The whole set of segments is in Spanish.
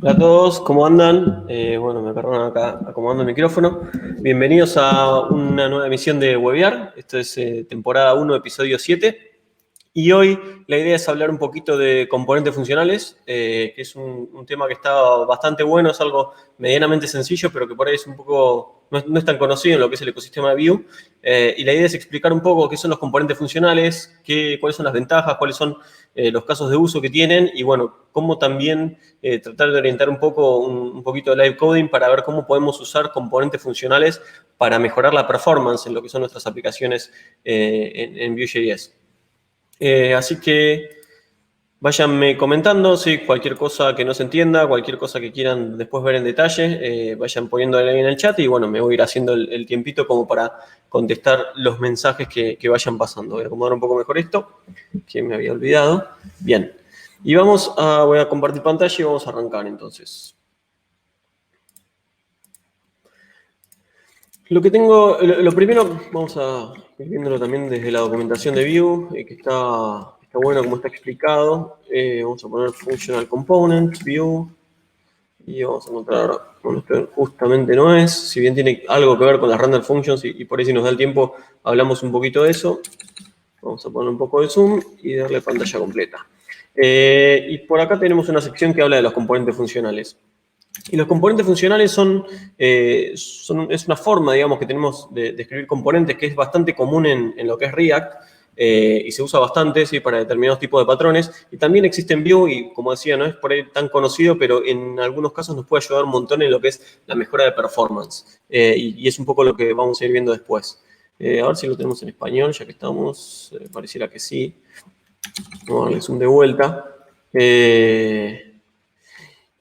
Hola a todos, ¿cómo andan? Bueno, me perdonan acá acomodando el micrófono. Bienvenidos a una nueva emisión de Webear. Esto es temporada 1, episodio 7. Y hoy la idea es hablar un poquito de componentes funcionales, que es un tema que está bastante bueno, es algo medianamente sencillo, pero que por ahí es un poco, no es tan conocido en lo que es el ecosistema de Vue. Y la idea es explicar un poco qué son los componentes funcionales, cuáles son las ventajas, cuáles son los casos de uso que tienen y bueno, cómo también tratar de orientar un poquito de live coding para ver cómo podemos usar componentes funcionales para mejorar la performance en lo que son nuestras aplicaciones en Vue.js. Así que váyanme comentando, si cualquier cosa que no se entienda, cualquier cosa que quieran después ver en detalle, vayan poniéndole ahí en el chat y bueno, me voy a ir haciendo el tiempito como para contestar los mensajes que vayan pasando. Voy a acomodar un poco mejor esto, que me había olvidado. Bien, y voy a compartir pantalla y vamos a arrancar entonces. Lo primero, vamos a ir viéndolo también desde la documentación de Vue, que está bueno como está explicado. Vamos a poner Functional Components, Vue, y vamos a encontrar, bueno, esto justamente no es, si bien tiene algo que ver con las random functions y por ahí si nos da el tiempo hablamos un poquito de eso. Vamos a poner un poco de zoom y darle pantalla completa. Y por acá tenemos una sección que habla de los componentes funcionales. Y los componentes funcionales es una forma, digamos, que tenemos de escribir componentes que es bastante común en lo que es React y se usa bastante, ¿sí?, para determinados tipos de patrones. Y también existe en Vue y, como decía, no es por ahí tan conocido, pero en algunos casos nos puede ayudar un montón en lo que es la mejora de performance. Y es un poco lo que vamos a ir viendo después. A ver si lo tenemos en español, ya que estamos. Pareciera que sí. Vamos a darle zoom de vuelta.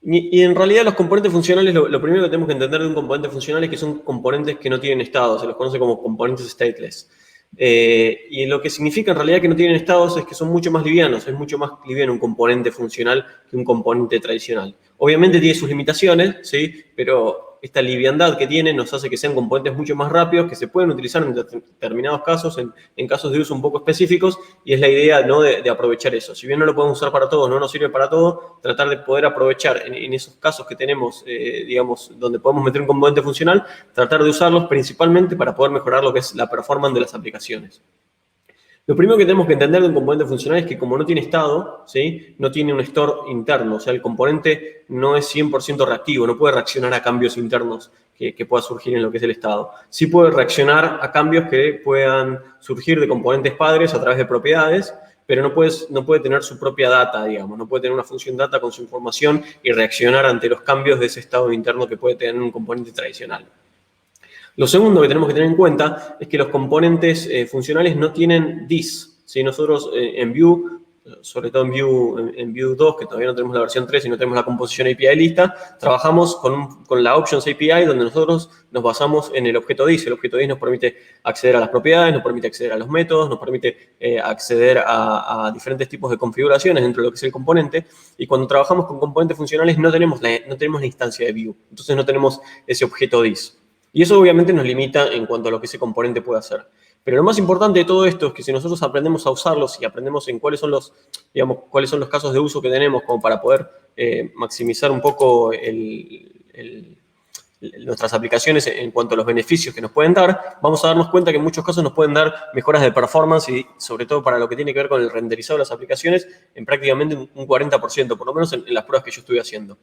Y en realidad los componentes funcionales, lo primero que tenemos que entender de un componente funcional es que son componentes que no tienen estado, se los conoce como componentes stateless. Y lo que significa en realidad que no tienen estados es que son mucho más livianos, es mucho más liviano un componente funcional que un componente tradicional. Obviamente tiene sus limitaciones, ¿sí?, pero esta liviandad que tienen nos hace que sean componentes mucho más rápidos, que se pueden utilizar en determinados casos, en casos de uso un poco específicos, y es la idea, ¿no?, de aprovechar eso. Si bien no lo podemos usar para todo, no nos sirve para todo, tratar de poder aprovechar en esos casos que tenemos, digamos, donde podemos meter un componente funcional, tratar de usarlos principalmente para poder mejorar lo que es la performance de las aplicaciones. Lo primero que tenemos que entender de un componente funcional es que como no tiene estado, ¿sí?, no tiene un store interno, o sea, el componente no es 100% reactivo, no puede reaccionar a cambios internos que pueda surgir en lo que es el estado. Sí puede reaccionar a cambios que puedan surgir de componentes padres a través de propiedades, pero no puede tener su propia data, digamos, no puede tener una función data con su información y reaccionar ante los cambios de ese estado interno que puede tener un componente tradicional. Lo segundo que tenemos que tener en cuenta es que los componentes funcionales no tienen this. ¿Sí? Nosotros en Vue, sobre todo en Vue 2, que todavía no tenemos la versión 3 y no tenemos la composición API lista, trabajamos con la Options API, donde nosotros nos basamos en el objeto this. El objeto this nos permite acceder a las propiedades, nos permite acceder a los métodos, nos permite acceder a diferentes tipos de configuraciones dentro de lo que es el componente. Y cuando trabajamos con componentes funcionales no tenemos la instancia de Vue. Entonces no tenemos ese objeto this. Y eso obviamente nos limita en cuanto a lo que ese componente puede hacer. Pero lo más importante de todo esto es que si nosotros aprendemos a usarlos y aprendemos en cuáles son los casos de uso que tenemos como para poder maximizar un poco nuestras aplicaciones en cuanto a los beneficios que nos pueden dar, vamos a darnos cuenta que en muchos casos nos pueden dar mejoras de performance y sobre todo para lo que tiene que ver con el renderizado de las aplicaciones en prácticamente un 40%, por lo menos en las pruebas que yo estuve haciendo.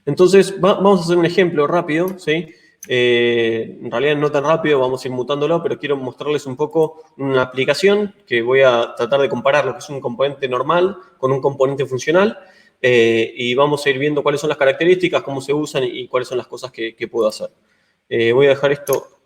Entonces, vamos a hacer un ejemplo rápido, ¿sí? En realidad no tan rápido, vamos a ir mutándolo, pero quiero mostrarles un poco una aplicación que voy a tratar de comparar lo que es un componente normal con un componente funcional y vamos a ir viendo cuáles son las características, cómo se usan y cuáles son las cosas que puedo hacer. Voy a dejar esto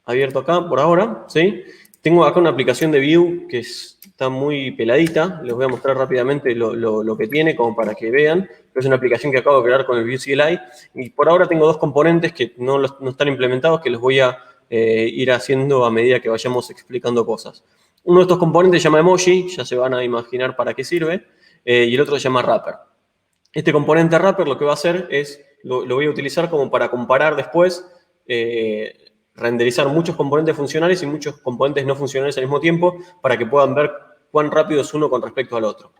abierto acá por ahora, ¿sí? Tengo acá una aplicación de Vue que está muy peladita. Les voy a mostrar rápidamente lo que tiene como para que vean. Es una aplicación que acabo de crear con el Vue CLI. Y por ahora tengo dos componentes que no están implementados, que los voy a ir haciendo a medida que vayamos explicando cosas. Uno de estos componentes se llama Emoji, ya se van a imaginar para qué sirve, y el otro se llama Wrapper. Este componente Wrapper lo que va a hacer es, lo voy a utilizar como para comparar después, renderizar muchos componentes funcionales y muchos componentes no funcionales al mismo tiempo para que puedan ver cuán rápido es uno con respecto al otro.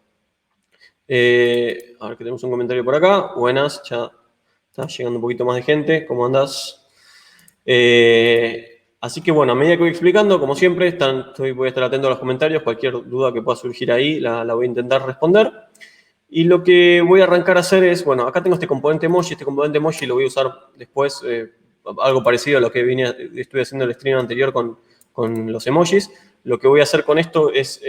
A ver que tenemos un comentario por acá. Buenas, ya está llegando un poquito más de gente. ¿Cómo andás? Así que bueno, a medida que voy explicando, como siempre, voy a estar atento a los comentarios. Cualquier duda que pueda surgir ahí la voy a intentar responder. Y lo que voy a arrancar a hacer es, bueno, acá tengo este componente emoji. Este componente emoji lo voy a usar después, algo parecido a lo que estuve haciendo el stream anterior con los emojis. Lo que voy a hacer con esto es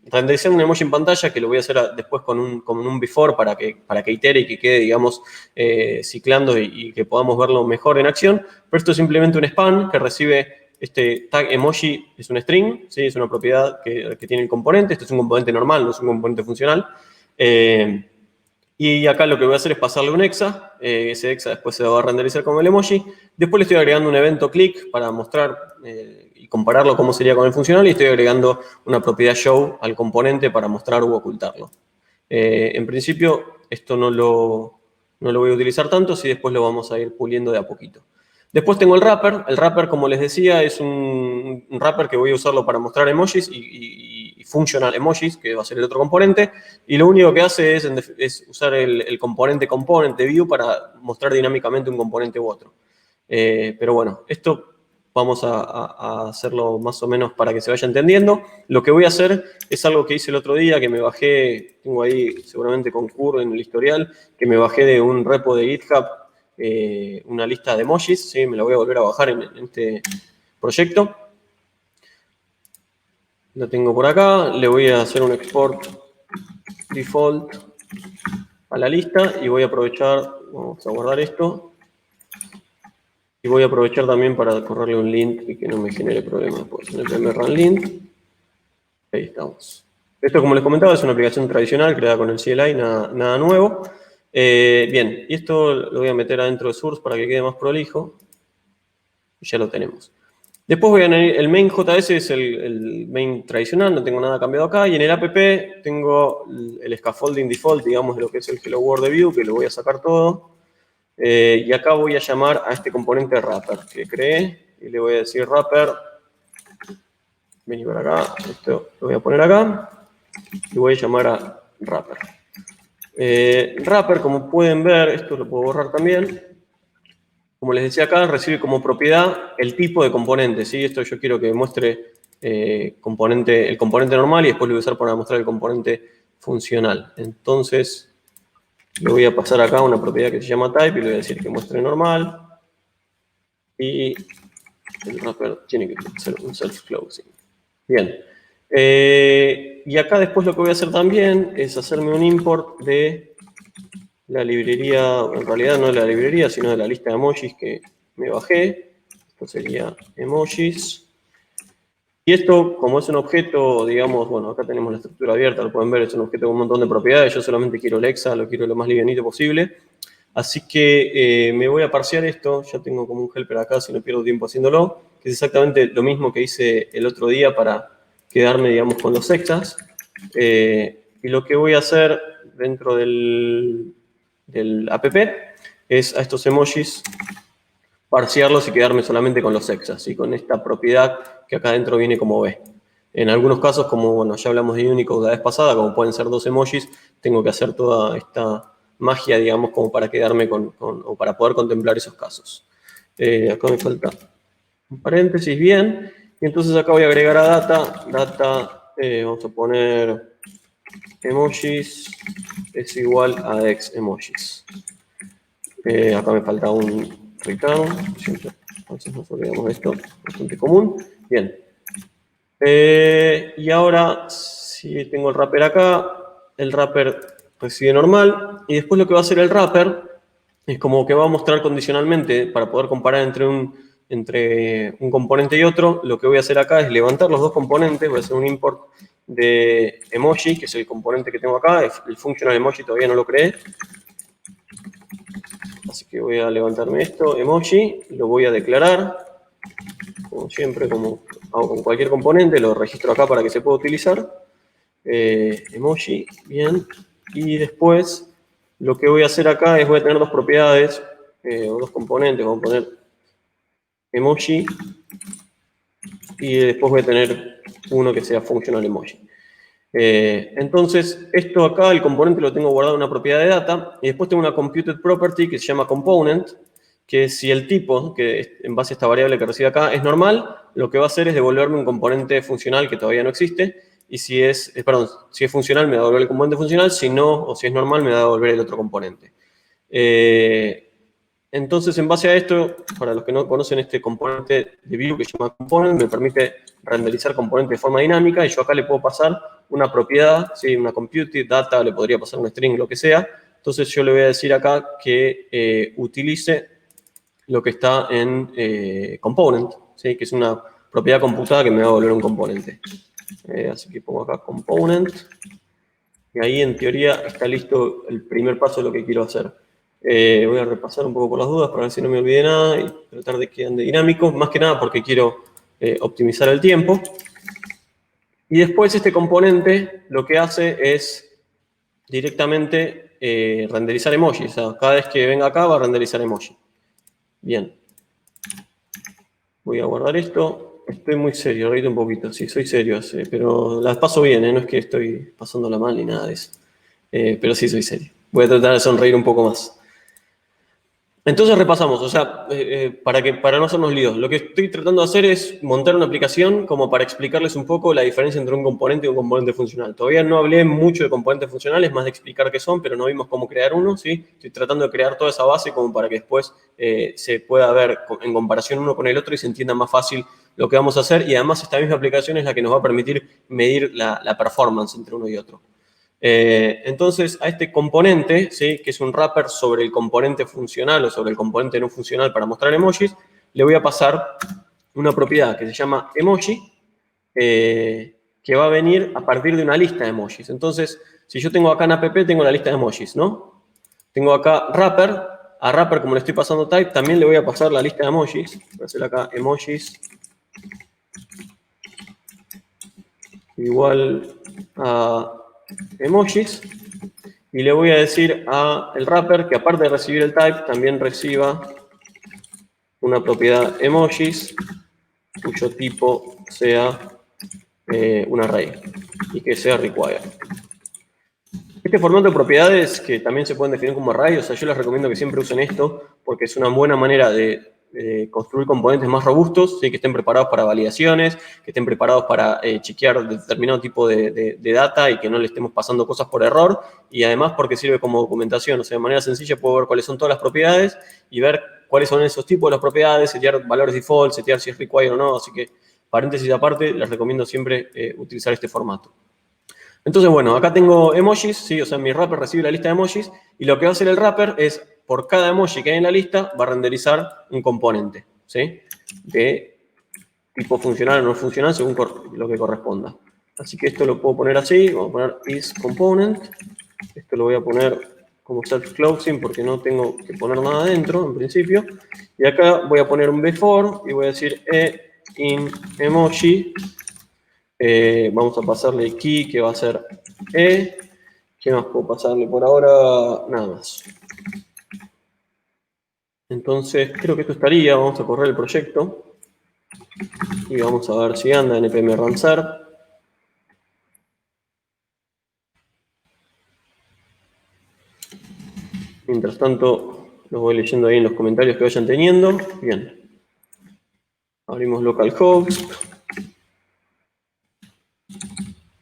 renderizar un emoji en pantalla, que lo voy a hacer después con un before para que itere y que quede, digamos, ciclando y que podamos verlo mejor en acción. Pero esto es simplemente un span que recibe este tag emoji, es un string, ¿sí? Es una propiedad que tiene el componente. Esto es un componente normal, no es un componente funcional. Y acá lo que voy a hacer es pasarle un exa. Ese exa después se va a renderizar con el emoji. Después le estoy agregando un evento click para mostrar y compararlo cómo sería con el funcional. Y estoy agregando una propiedad show al componente para mostrar u ocultarlo. En principio, esto no lo voy a utilizar tanto, si después lo vamos a ir puliendo de a poquito. Después tengo el wrapper. El wrapper, como les decía, es un wrapper que voy a usarlo para mostrar emojis y functional emojis, que va a ser el otro componente. Y lo único que hace es usar el componente view para mostrar dinámicamente un componente u otro. Pero bueno, esto vamos a hacerlo más o menos para que se vaya entendiendo. Lo que voy a hacer es algo que hice el otro día, que me bajé, tengo ahí seguramente con Curl en el historial, que me bajé de un repo de GitHub, una lista de emojis, ¿sí? Me la voy a volver a bajar en este proyecto. La tengo por acá, le voy a hacer un export default a la lista y voy a aprovechar, vamos a guardar esto, y voy a aprovechar también para correrle un lint y que no me genere problemas. Puedo poner run lint. Ahí estamos. Esto, como les comentaba, es una aplicación tradicional creada con el CLI, nada nuevo. Bien, y esto lo voy a meter adentro de Source para que quede más prolijo. Y ya lo tenemos. Después voy a añadir el main.js, es el main tradicional, no tengo nada cambiado acá. Y en el app tengo el scaffolding default, digamos, de lo que es el Hello World de Vue, que lo voy a sacar todo. Y acá voy a llamar a este componente wrapper que creé. Y le voy a decir wrapper. Vení para acá, esto lo voy a poner acá. Y voy a llamar a wrapper. Wrapper, como pueden ver, esto lo puedo borrar también. Como les decía acá, recibe como propiedad el tipo de componente, ¿sí? Esto yo quiero que muestre el componente normal y después lo voy a usar para mostrar el componente funcional. Entonces, le voy a pasar acá una propiedad que se llama type y le voy a decir que muestre normal. Y el wrapper tiene que ser un self-closing. Bien. Y acá después lo que voy a hacer también es hacerme un import de la librería, en realidad no de la librería, sino de la lista de emojis que me bajé. Esto sería emojis. Y esto, como es un objeto, digamos, bueno, acá tenemos la estructura abierta, lo pueden ver, es un objeto con un montón de propiedades. Yo solamente quiero el exa, lo quiero lo más livianito posible. Así que me voy a parsear esto. Ya tengo como un helper acá, si no pierdo tiempo haciéndolo, que es exactamente lo mismo que hice el otro día para quedarme, digamos, con los extras. Y lo que voy a hacer dentro del app es a estos emojis parsearlos y quedarme solamente con los extras y con esta propiedad que acá adentro viene como B. En algunos casos, como bueno, ya hablamos de Unicode la vez pasada, como pueden ser 2 emojis, tengo que hacer toda esta magia, digamos, como para quedarme o para poder contemplar esos casos. Acá me falta un paréntesis, bien. Y entonces acá voy a agregar a data, vamos a poner emojis es igual a ex emojis. Acá me falta un return, entonces nos olvidamos de esto, bastante común. Bien. Y ahora, si tengo el wrapper acá, el wrapper recibe normal, y después lo que va a hacer el wrapper es como que va a mostrar condicionalmente, para poder comparar entre un componente y otro, lo que voy a hacer acá es levantar los dos componentes, voy a hacer un import de emoji, que es el componente que tengo acá, el functional emoji todavía no lo creé. Así que voy a levantarme esto, emoji, lo voy a declarar, como siempre, como hago con cualquier componente, lo registro acá para que se pueda utilizar. Emoji, bien. Y después, lo que voy a hacer acá es voy a tener dos propiedades, o dos componentes, vamos a poner emoji, y después voy a tener uno que sea functional emoji. Entonces, esto acá, el componente lo tengo guardado en una propiedad de data, y después tengo una computed property que se llama component, que si el tipo, que en base a esta variable que recibe acá, es normal, lo que va a hacer es devolverme un componente funcional que todavía no existe, y si es, perdón, si es funcional me va a devolver el componente funcional, si no, o si es normal me va a devolver el otro componente. Entonces, en base a esto, para los que no conocen este componente de view que se llama component, me permite renderizar componentes de forma dinámica y yo acá le puedo pasar una propiedad, ¿sí? Una computed, data, le podría pasar un string, lo que sea. Entonces, yo le voy a decir acá que utilice lo que está en component, ¿sí? Que es una propiedad computada que me va a volver un componente. Así que pongo acá component. Y ahí, en teoría, está listo el primer paso de lo que quiero hacer. Voy a repasar un poco por las dudas para ver si no me olvidé nada y tratar de que ande dinámico, más que nada porque quiero optimizar el tiempo. Y después este componente lo que hace es directamente renderizar emojis. O sea, cada vez que venga acá va a renderizar emoji. Bien. Voy a guardar esto. Estoy muy serio, reíte un poquito. Sí, soy serio, pero las paso bien, no es que estoy pasándola mal ni nada de eso. Pero sí soy serio. Voy a tratar de sonreír un poco más. Entonces repasamos, o sea, para no hacernos líos, lo que estoy tratando de hacer es montar una aplicación como para explicarles un poco la diferencia entre un componente y un componente funcional. Todavía no hablé mucho de componentes funcionales, más de explicar qué son, pero no vimos cómo crear uno, ¿sí? Estoy tratando de crear toda esa base como para que después se pueda ver en comparación uno con el otro y se entienda más fácil lo que vamos a hacer. Y además esta misma aplicación es la que nos va a permitir medir la performance entre uno y otro. Entonces, a este componente, ¿sí? Que es un wrapper sobre el componente funcional o sobre el componente no funcional para mostrar emojis, le voy a pasar una propiedad que se llama emoji, que va a venir a partir de una lista de emojis. Entonces, si yo tengo acá en app, tengo la lista de emojis, ¿no? Tengo acá wrapper, a wrapper como le estoy pasando type, también le voy a pasar la lista de emojis. Voy a hacer acá emojis igual a emojis. Y le voy a decir al wrapper que aparte de recibir el type, también reciba una propiedad emojis cuyo tipo sea un array y que sea required. Este formato de propiedades que también se pueden definir como array, o sea, yo les recomiendo que siempre usen esto porque es una buena manera de construir componentes más robustos, ¿sí? Que estén preparados para validaciones, que estén preparados para chequear determinado tipo de data y que no le estemos pasando cosas por error, y además porque sirve como documentación, o sea, de manera sencilla puedo ver cuáles son todas las propiedades y ver cuáles son esos tipos de las propiedades, setear valores default, setear si es required o no, así que paréntesis aparte, les recomiendo siempre utilizar este formato. Entonces, bueno, acá tengo emojis, ¿sí? O sea, mi wrapper recibe la lista de emojis y lo que va a hacer el wrapper es, por cada emoji que hay en la lista, va a renderizar un componente, ¿sí? De tipo funcional o no funcional según lo que corresponda. Así que esto lo puedo poner así, vamos a poner isComponent. Esto lo voy a poner como self-closing porque no tengo que poner nada adentro en principio. Y acá voy a poner un before y voy a decir in emoji. Vamos a pasarle key, que va a ser E. ¿Qué más puedo pasarle? Por ahora, nada más. Entonces, creo que esto estaría. Vamos a correr el proyecto. Y vamos a ver si anda npm rancer. Mientras tanto, los voy leyendo ahí en los comentarios que vayan teniendo. Bien. Abrimos localhost.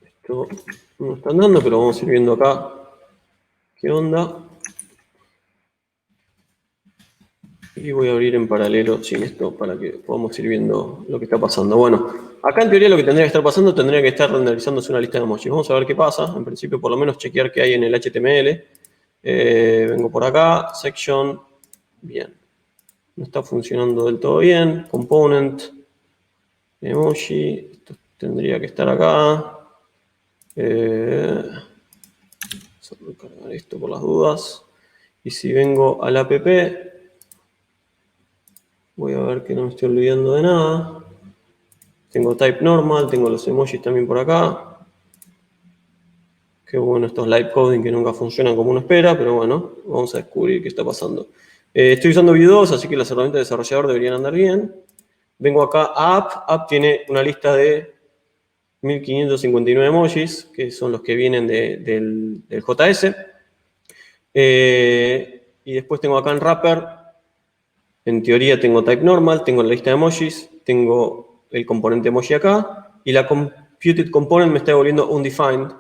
Esto no está andando, pero vamos a ir viendo acá qué onda. Y voy a abrir en paralelo sin esto para que podamos ir viendo lo que está pasando. Bueno, acá en teoría lo que tendría que estar pasando tendría que estar renderizándose una lista de emojis. Vamos a ver qué pasa. En principio, por lo menos chequear qué hay en el HTML. Vengo por acá, section. Bien. No está funcionando del todo bien. Component. Emoji. Esto tendría que estar acá. Solo cargar esto por las dudas. Y si vengo al app, voy a ver que no me estoy olvidando de nada. Tengo type normal, tengo los emojis también por acá. Qué bueno estos live coding que nunca funcionan como uno espera, pero bueno, vamos a descubrir qué está pasando. Estoy usando Vue 2, así que las herramientas de desarrollador deberían andar bien. Vengo acá a App. App tiene una lista de 1559 emojis, que son los que vienen del JS. Y después tengo acá en wrapper, en teoría tengo type normal, tengo la lista de emojis, tengo el componente emoji acá, y la computed component me está devolviendo undefined.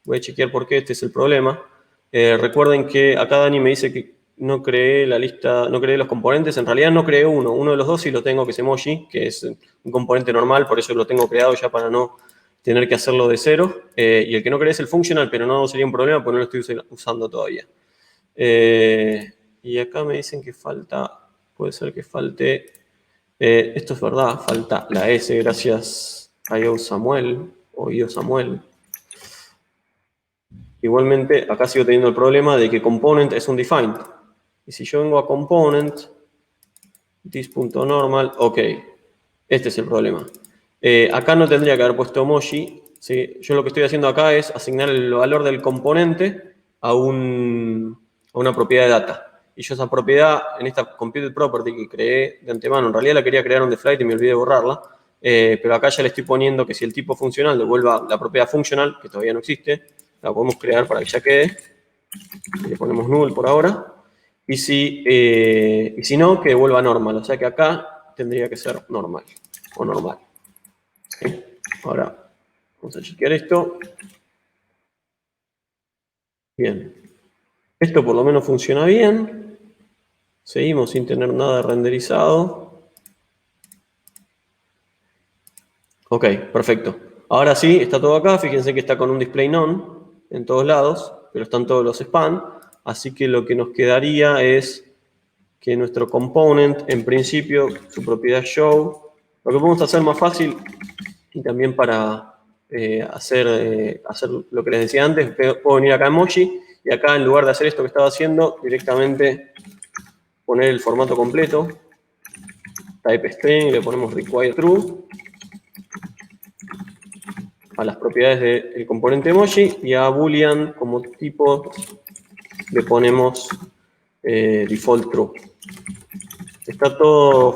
Voy a chequear por qué, este es el problema. Recuerden que acá Dani me dice que no creé la lista, no creé los componentes. En realidad no creé uno de los dos sí lo tengo, que es emoji, que es un componente normal, por eso lo tengo creado ya para no tener que hacerlo de cero. Y el que no creé es el functional, pero no sería un problema porque no lo estoy usando todavía. Y acá me dicen que falta, puede ser que falte, esto es verdad, falta la S, gracias a Io Samuel, o Io Samuel. Igualmente, acá sigo teniendo el problema de que component es undefined. Y si yo vengo a component, this.normal, ok, este es el problema. Acá no tendría que haber puesto emoji, ¿sí? Yo lo que estoy haciendo acá es asignar el valor del componente a una propiedad de data. Y yo esa propiedad, en esta computed property que creé de antemano, en realidad la quería crear on the fly y me olvidé de borrarla, pero acá ya le estoy poniendo que si el tipo funcional devuelva la propiedad funcional, que todavía no existe, la podemos crear para que ya quede. Le ponemos null por ahora. Y si no, que devuelva normal. O sea que acá tendría que ser normal o normal. ¿Sí? Ahora vamos a chequear esto. Bien. Esto por lo menos funciona bien. Seguimos sin tener nada renderizado. Ok, perfecto. Ahora sí, está todo acá. Fíjense que está con un display none en todos lados, pero están todos los span. Así que lo que nos quedaría es que nuestro component, en principio, su propiedad show, lo que podemos hacer más fácil y también para hacer lo que les decía antes, puedo venir acá a emoji y acá en lugar de hacer esto que estaba haciendo, directamente poner el formato completo, type string, le ponemos require true, a las propiedades del componente emoji y a boolean como tipo le ponemos default true. Está todo,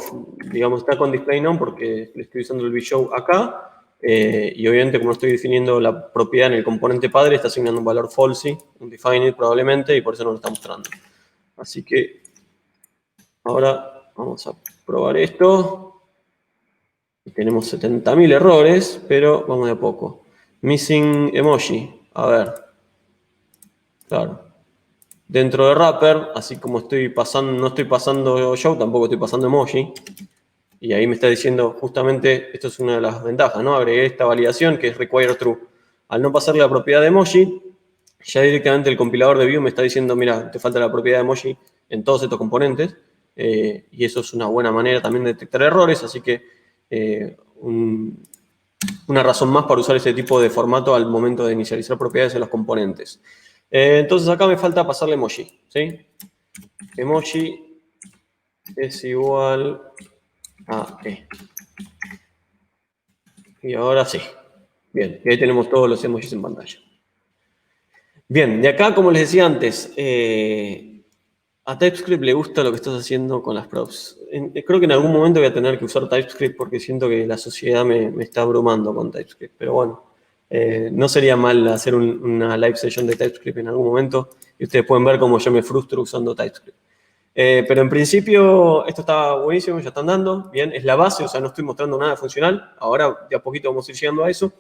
digamos, está con display none porque le estoy usando el vshow acá. Y obviamente, como estoy definiendo la propiedad en el componente padre, está asignando un valor falsy, undefined probablemente, y por eso no lo está mostrando. Así que ahora vamos a probar esto. Tenemos 70.000 errores, pero vamos de a poco. Missing emoji. A ver. Claro. Dentro de wrapper, así como estoy pasando, no estoy pasando show, tampoco estoy pasando emoji. Y ahí me está diciendo justamente, esto es una de las ventajas, ¿no? Agregué esta validación que es require true. Al no pasarle la propiedad de emoji, ya directamente el compilador de Vue me está diciendo, mira, te falta la propiedad de emoji en todos estos componentes. Y eso es una buena manera también de detectar errores, así que una razón más para usar ese tipo de formato al momento de inicializar propiedades en los componentes. Entonces acá me falta pasarle emoji, ¿sí? Emoji es igual a E. Y ahora sí. Bien, y ahí tenemos todos los emojis en pantalla. Bien, de acá, como les decía antes, a TypeScript le gusta lo que estás haciendo con las props. Creo que en algún momento voy a tener que usar TypeScript porque siento que la sociedad me está abrumando con TypeScript. Pero bueno, no sería mal hacer una live session de TypeScript en algún momento y ustedes pueden ver cómo yo me frustro usando TypeScript. Pero en principio esto está buenísimo, ya están dando. Bien, es la base, o sea, no estoy mostrando nada funcional. Ahora de a poquito vamos a ir llegando a eso.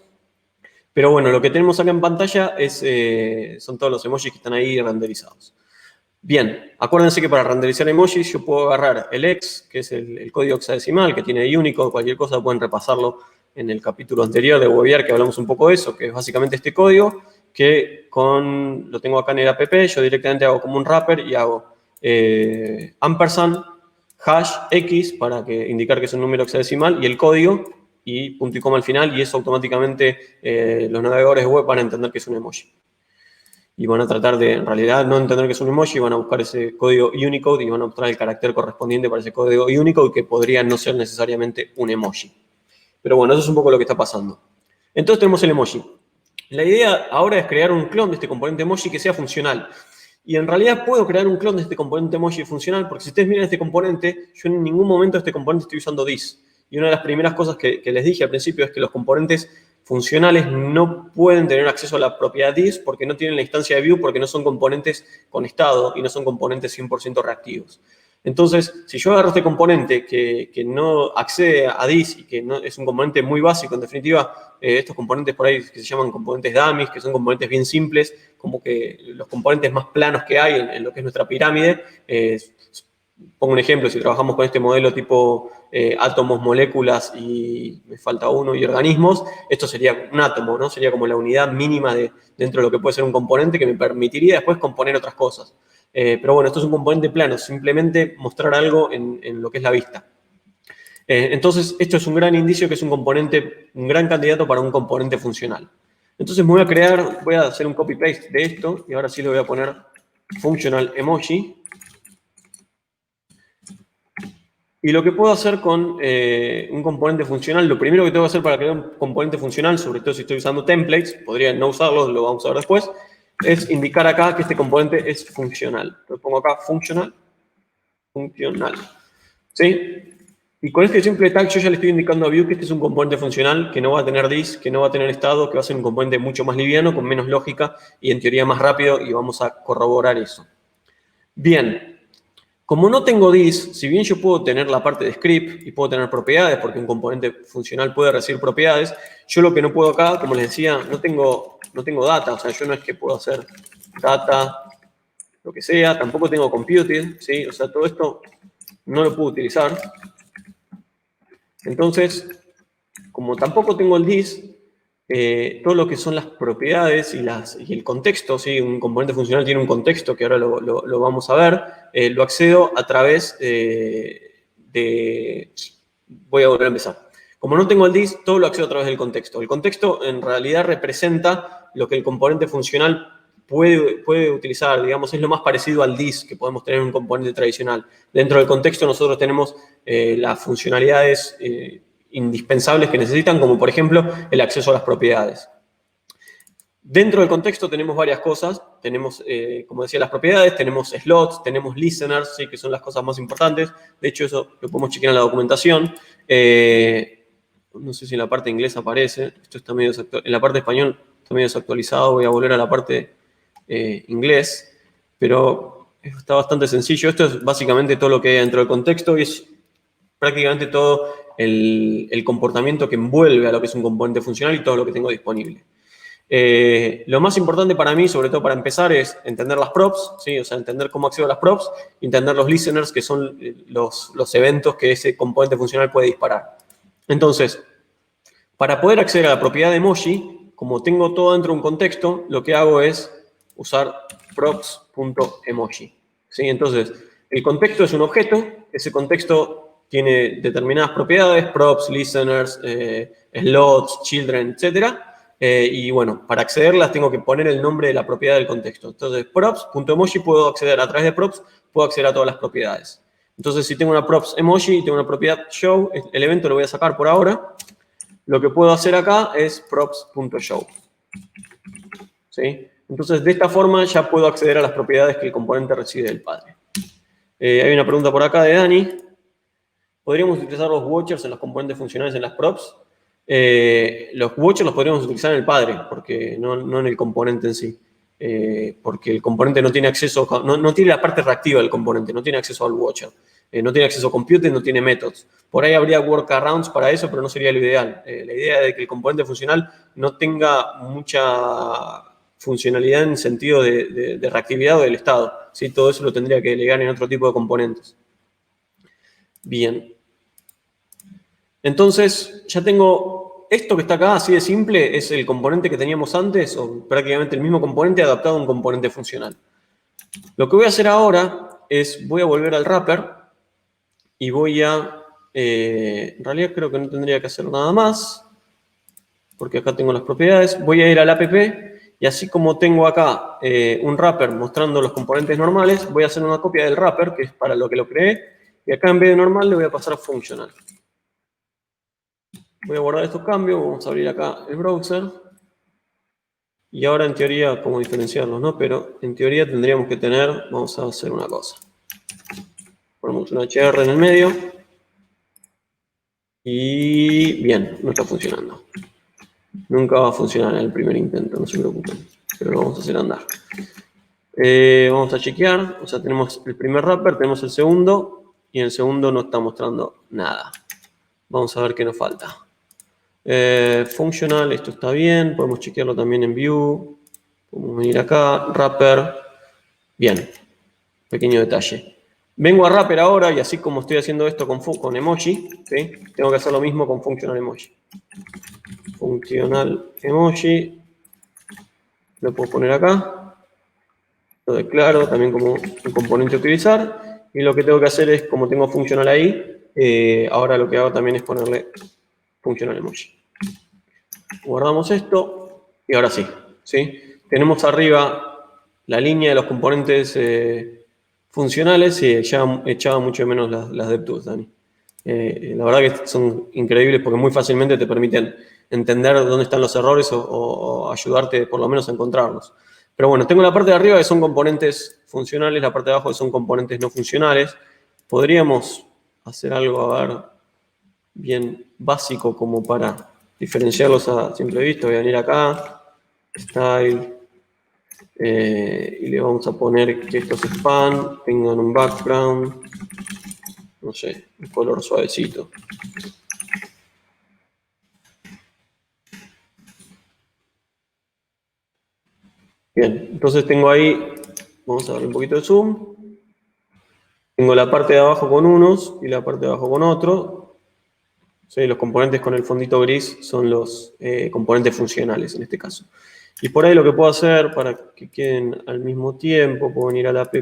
Pero bueno, lo que tenemos acá en pantalla son todos los emojis que están ahí renderizados. Bien, acuérdense que para renderizar emojis yo puedo agarrar el X, que es el código hexadecimal, que tiene Unicode, cualquier cosa pueden repasarlo en el capítulo anterior de Webiar, que hablamos un poco de eso, que es básicamente este código, que lo tengo acá en el app, yo directamente hago como un wrapper y hago ampersand, hash X, para indicar que es un número hexadecimal, y el código, y punto y coma al final, y eso automáticamente los navegadores web van a entender que es un emoji. Y van a tratar de, en realidad, no entender que es un emoji, van a buscar ese código Unicode y van a mostrar el carácter correspondiente para ese código Unicode, que podría no ser necesariamente un emoji. Pero bueno, eso es un poco lo que está pasando. Entonces tenemos el emoji. La idea ahora es crear un clon de este componente emoji que sea funcional. Y en realidad puedo crear un clon de este componente emoji funcional, porque si ustedes miran este componente, yo en ningún momento de este componente estoy usando this. Y una de las primeras cosas que les dije al principio es que los componentes funcionales no pueden tener acceso a la propiedad this porque no tienen la instancia de view, porque no son componentes con estado y no son componentes 100% reactivos. Entonces, si yo agarro este componente que no accede a this y que no, es un componente muy básico, en definitiva, estos componentes por ahí que se llaman componentes dummies, que son componentes bien simples, como que los componentes más planos que hay en lo que es nuestra pirámide. Pongo un ejemplo, si trabajamos con este modelo tipo átomos, moléculas y me falta uno, y organismos, esto sería un átomo, ¿no? Sería como la unidad mínima dentro de lo que puede ser un componente que me permitiría después componer otras cosas. Pero bueno, esto es un componente plano, simplemente mostrar algo en lo que es la vista. Entonces, esto es un gran indicio que es un componente, un gran candidato para un componente funcional. Entonces voy a hacer un copy-paste de esto y ahora sí le voy a poner functional emoji. Y lo que puedo hacer con un componente funcional, lo primero que tengo que hacer para crear un componente funcional, sobre todo si estoy usando templates, podría no usarlos, lo vamos a ver después, es indicar acá que este componente es funcional. Lo pongo acá, funcional. ¿Sí? Y con este simple tag yo ya le estoy indicando a Vue que este es un componente funcional, que no va a tener this, que no va a tener estado, que va a ser un componente mucho más liviano, con menos lógica y en teoría más rápido, y vamos a corroborar eso. Bien, como no tengo this, si bien yo puedo tener la parte de script y puedo tener propiedades, porque un componente funcional puede recibir propiedades, yo lo que no puedo acá, como les decía, no tengo data, o sea, yo no es que puedo hacer data, lo que sea, tampoco tengo computed, ¿sí? O sea, todo esto no lo puedo utilizar. Entonces, como tampoco tengo el this, todo lo que son las propiedades y el contexto, ¿sí? Un componente funcional tiene un contexto que ahora lo vamos a ver, lo accedo a través Voy a volver a empezar. Como no tengo el this, todo lo accedo a través del contexto. El contexto en realidad representa lo que el componente funcional puede utilizar, digamos, es lo más parecido al this que podemos tener en un componente tradicional. Dentro del contexto nosotros tenemos las funcionalidades indispensables que necesitan, como por ejemplo el acceso a las propiedades. Dentro del contexto tenemos varias cosas, tenemos, como decía, las propiedades, tenemos slots, tenemos listeners, ¿sí? Que son las cosas más importantes. De hecho, eso lo podemos chequear en la documentación. No sé si en la parte inglesa aparece, esto está medio en la parte español está medio desactualizado, voy a volver a la parte inglés, pero está bastante sencillo. Esto es básicamente todo lo que hay dentro del contexto y es prácticamente todo el comportamiento que envuelve a lo que es un componente funcional y todo lo que tengo disponible. Lo más importante para mí, sobre todo para empezar, es entender las props, ¿sí? O sea, entender cómo accedo a las props, entender los listeners, que son los eventos que ese componente funcional puede disparar. Entonces, para poder acceder a la propiedad de emoji, como tengo todo dentro de un contexto, lo que hago es usar props.emoji. ¿Sí? Entonces, el contexto es un objeto, ese contexto tiene determinadas propiedades, props, listeners, slots, children, etc. Y bueno, para accederlas tengo que poner el nombre de la propiedad del contexto. Entonces, props.emoji puedo acceder a través de props, puedo acceder a todas las propiedades. Entonces, si tengo una props emoji y tengo una propiedad show, el evento lo voy a sacar por ahora. Lo que puedo hacer acá es props.show. ¿Sí? Entonces, de esta forma ya puedo acceder a las propiedades que el componente recibe del padre. Hay una pregunta por acá de Dani. ¿Podríamos utilizar los watchers en los componentes funcionales en las props? Los watchers los podríamos utilizar en el padre, porque no en el componente en sí. Porque el componente no tiene acceso, no tiene la parte reactiva del componente, no tiene acceso al watcher. No tiene acceso a compute, no tiene methods. Por ahí habría workarounds para eso, pero no sería lo ideal. La idea de que el componente funcional no tenga mucha funcionalidad en sentido de reactividad o del estado. ¿Sí? Todo eso lo tendría que delegar en otro tipo de componentes. Bien. Entonces, ya tengo esto que está acá, así de simple, es el componente que teníamos antes, o prácticamente el mismo componente adaptado a un componente funcional. Lo que voy a hacer ahora es, voy a volver al wrapper y voy a, en realidad creo que no tendría que hacer nada más, porque acá tengo las propiedades. Voy a ir al app y así como tengo acá un wrapper mostrando los componentes normales, voy a hacer una copia del wrapper, que es para lo que lo creé, y acá en vez de normal le voy a pasar a funcional. Voy a guardar estos cambios, vamos a abrir acá el browser. Y ahora en teoría, cómo diferenciarlos, ¿no? Pero en teoría tendríamos que tener, vamos a hacer una cosa. Ponemos un HR en el medio. Y bien, no está funcionando. Nunca va a funcionar en el primer intento, no se preocupen. Pero lo vamos a hacer andar. Vamos a chequear. O sea, tenemos el primer wrapper, tenemos el segundo. Y en el segundo no está mostrando nada. Vamos a ver qué nos falta. Functional, esto está bien. Podemos chequearlo también en View. Podemos venir acá. Wrapper. Bien. Pequeño detalle. Vengo a Wrapper ahora y así como estoy haciendo esto con emoji, ¿sí? Tengo que hacer lo mismo con Functional Emoji. Funcional Emoji. Lo puedo poner acá. Lo declaro también como un componente a utilizar. Y lo que tengo que hacer es, como tengo Functional ahí, ahora lo que hago también es ponerle Functional Emoji. Guardamos esto y ahora sí, ¿sí? Tenemos arriba la línea de los componentes funcionales y echaba mucho menos las DevTools, Dani. La verdad que son increíbles porque muy fácilmente te permiten entender dónde están los errores o ayudarte por lo menos a encontrarlos. Pero bueno, tengo la parte de arriba que son componentes funcionales, la parte de abajo que son componentes no funcionales. Podríamos hacer algo, a ver, bien básico como para diferenciarlos a simple vista. Voy a venir acá, Style, y le vamos a poner que estos span tengan un background, no sé, un color suavecito. Bien, entonces tengo ahí, vamos a darle un poquito de zoom. Tengo la parte de abajo con unos y la parte de abajo con otro. Sí, los componentes con el fondito gris son los componentes funcionales en este caso. Y por ahí lo que puedo hacer para que queden al mismo tiempo, puedo venir a la app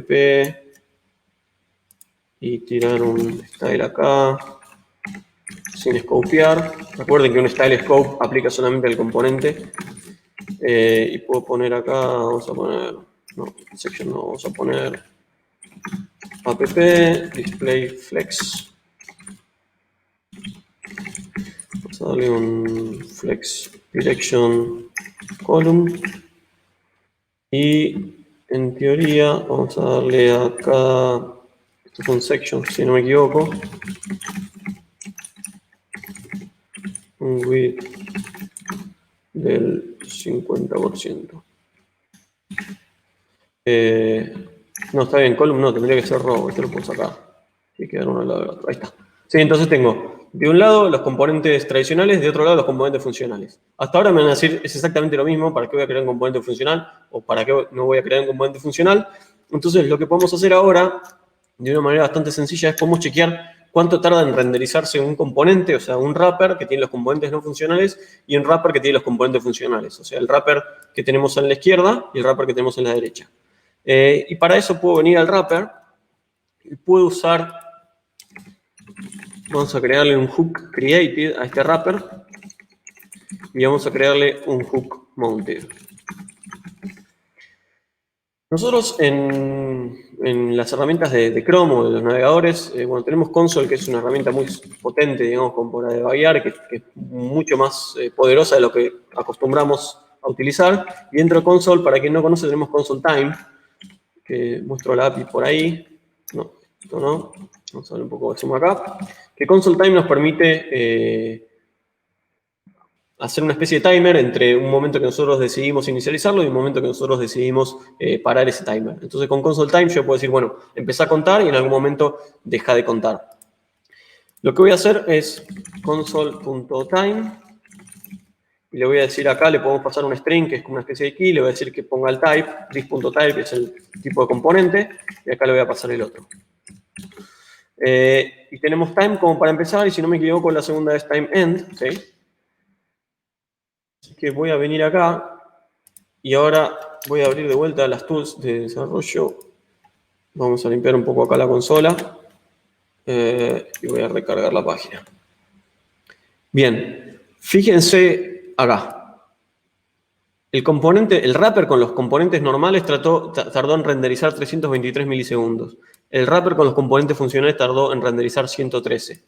y tirar un style acá, sin scopear. Recuerden que un style scope aplica solamente al componente. Y puedo poner acá, vamos a poner, no, section no, vamos a poner app display flex. Vamos a darle un flex direction column. Y en teoría vamos a darle acá, esto es un section si no me equivoco, un width del 50%. No, está bien, column no, tendría que ser row, esto lo puedo sacar. Tiene que quedar uno al lado del otro, ahí está. Sí, entonces tengo de un lado los componentes tradicionales, de otro lado los componentes funcionales. Hasta ahora me van a decir, es exactamente lo mismo, ¿para qué voy a crear un componente funcional? O ¿para qué no voy a crear un componente funcional? Entonces lo que podemos hacer ahora, de una manera bastante sencilla, es podemos chequear cuánto tarda en renderizarse un componente, o sea, un wrapper que tiene los componentes no funcionales y un wrapper que tiene los componentes funcionales. O sea, el wrapper que tenemos en la izquierda y el wrapper que tenemos en la derecha. Y para eso puedo venir al wrapper y puedo usar, vamos a crearle un hook created a este wrapper y vamos a crearle un hook mounted. Nosotros en las herramientas de Chrome o de los navegadores, bueno, tenemos Console, que es una herramienta muy potente, digamos, como para debuguear, que es mucho más poderosa de lo que acostumbramos a utilizar. Y dentro de Console, para quien no conoce, tenemos Console Time, que muestro la API por ahí. No, esto no. Vamos a ver un poco de zoom acá. Que Console Time nos permite hacer una especie de timer entre un momento que nosotros decidimos inicializarlo y un momento que nosotros decidimos parar ese timer. Entonces con Console Time yo puedo decir, bueno, empezá a contar y en algún momento deja de contar. Lo que voy a hacer es console.time y le voy a decir acá, le podemos pasar un string que es como una especie de key, le voy a decir que ponga el type, this.type que es el tipo de componente, y acá le voy a pasar el otro. Y tenemos time como para empezar, y si no me equivoco la segunda es time end, ¿sí? Así que voy a venir acá y ahora voy a abrir de vuelta las tools de desarrollo. Vamos a limpiar un poco acá la consola y voy a recargar la página. Bien, fíjense acá. El wrapper con los componentes normales tardó en renderizar 323 milisegundos. El wrapper con los componentes funcionales tardó en renderizar 113.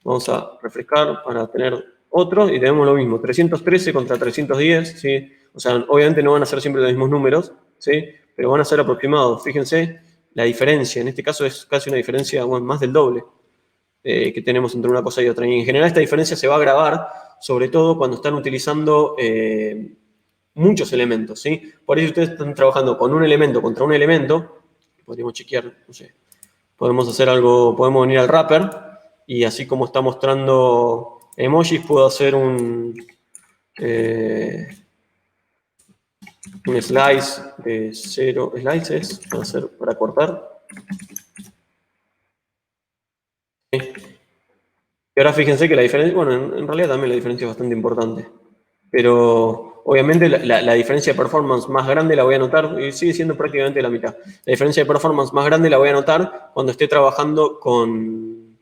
Vamos a refrescar para tener otros y tenemos lo mismo, 313 contra 310, ¿sí? O sea, obviamente no van a ser siempre los mismos números, ¿sí? Pero van a ser aproximados. Fíjense la diferencia, en este caso es casi una diferencia, bueno, más del doble. que tenemos entre una cosa y otra. Y en general esta diferencia se va a agravar, sobre todo cuando están utilizando muchos elementos, ¿sí? Por eso ustedes están trabajando con un elemento contra un elemento, podríamos chequear, no sé, podemos hacer algo, podemos venir al wrapper y así como está mostrando emojis, puedo hacer un slice de 0 slices para cortar. Y ahora fíjense que la diferencia, bueno, en realidad también la diferencia es bastante importante. Pero obviamente la diferencia de performance más grande la voy a notar, y sigue siendo prácticamente la mitad. La diferencia de performance más grande la voy a notar cuando esté trabajando con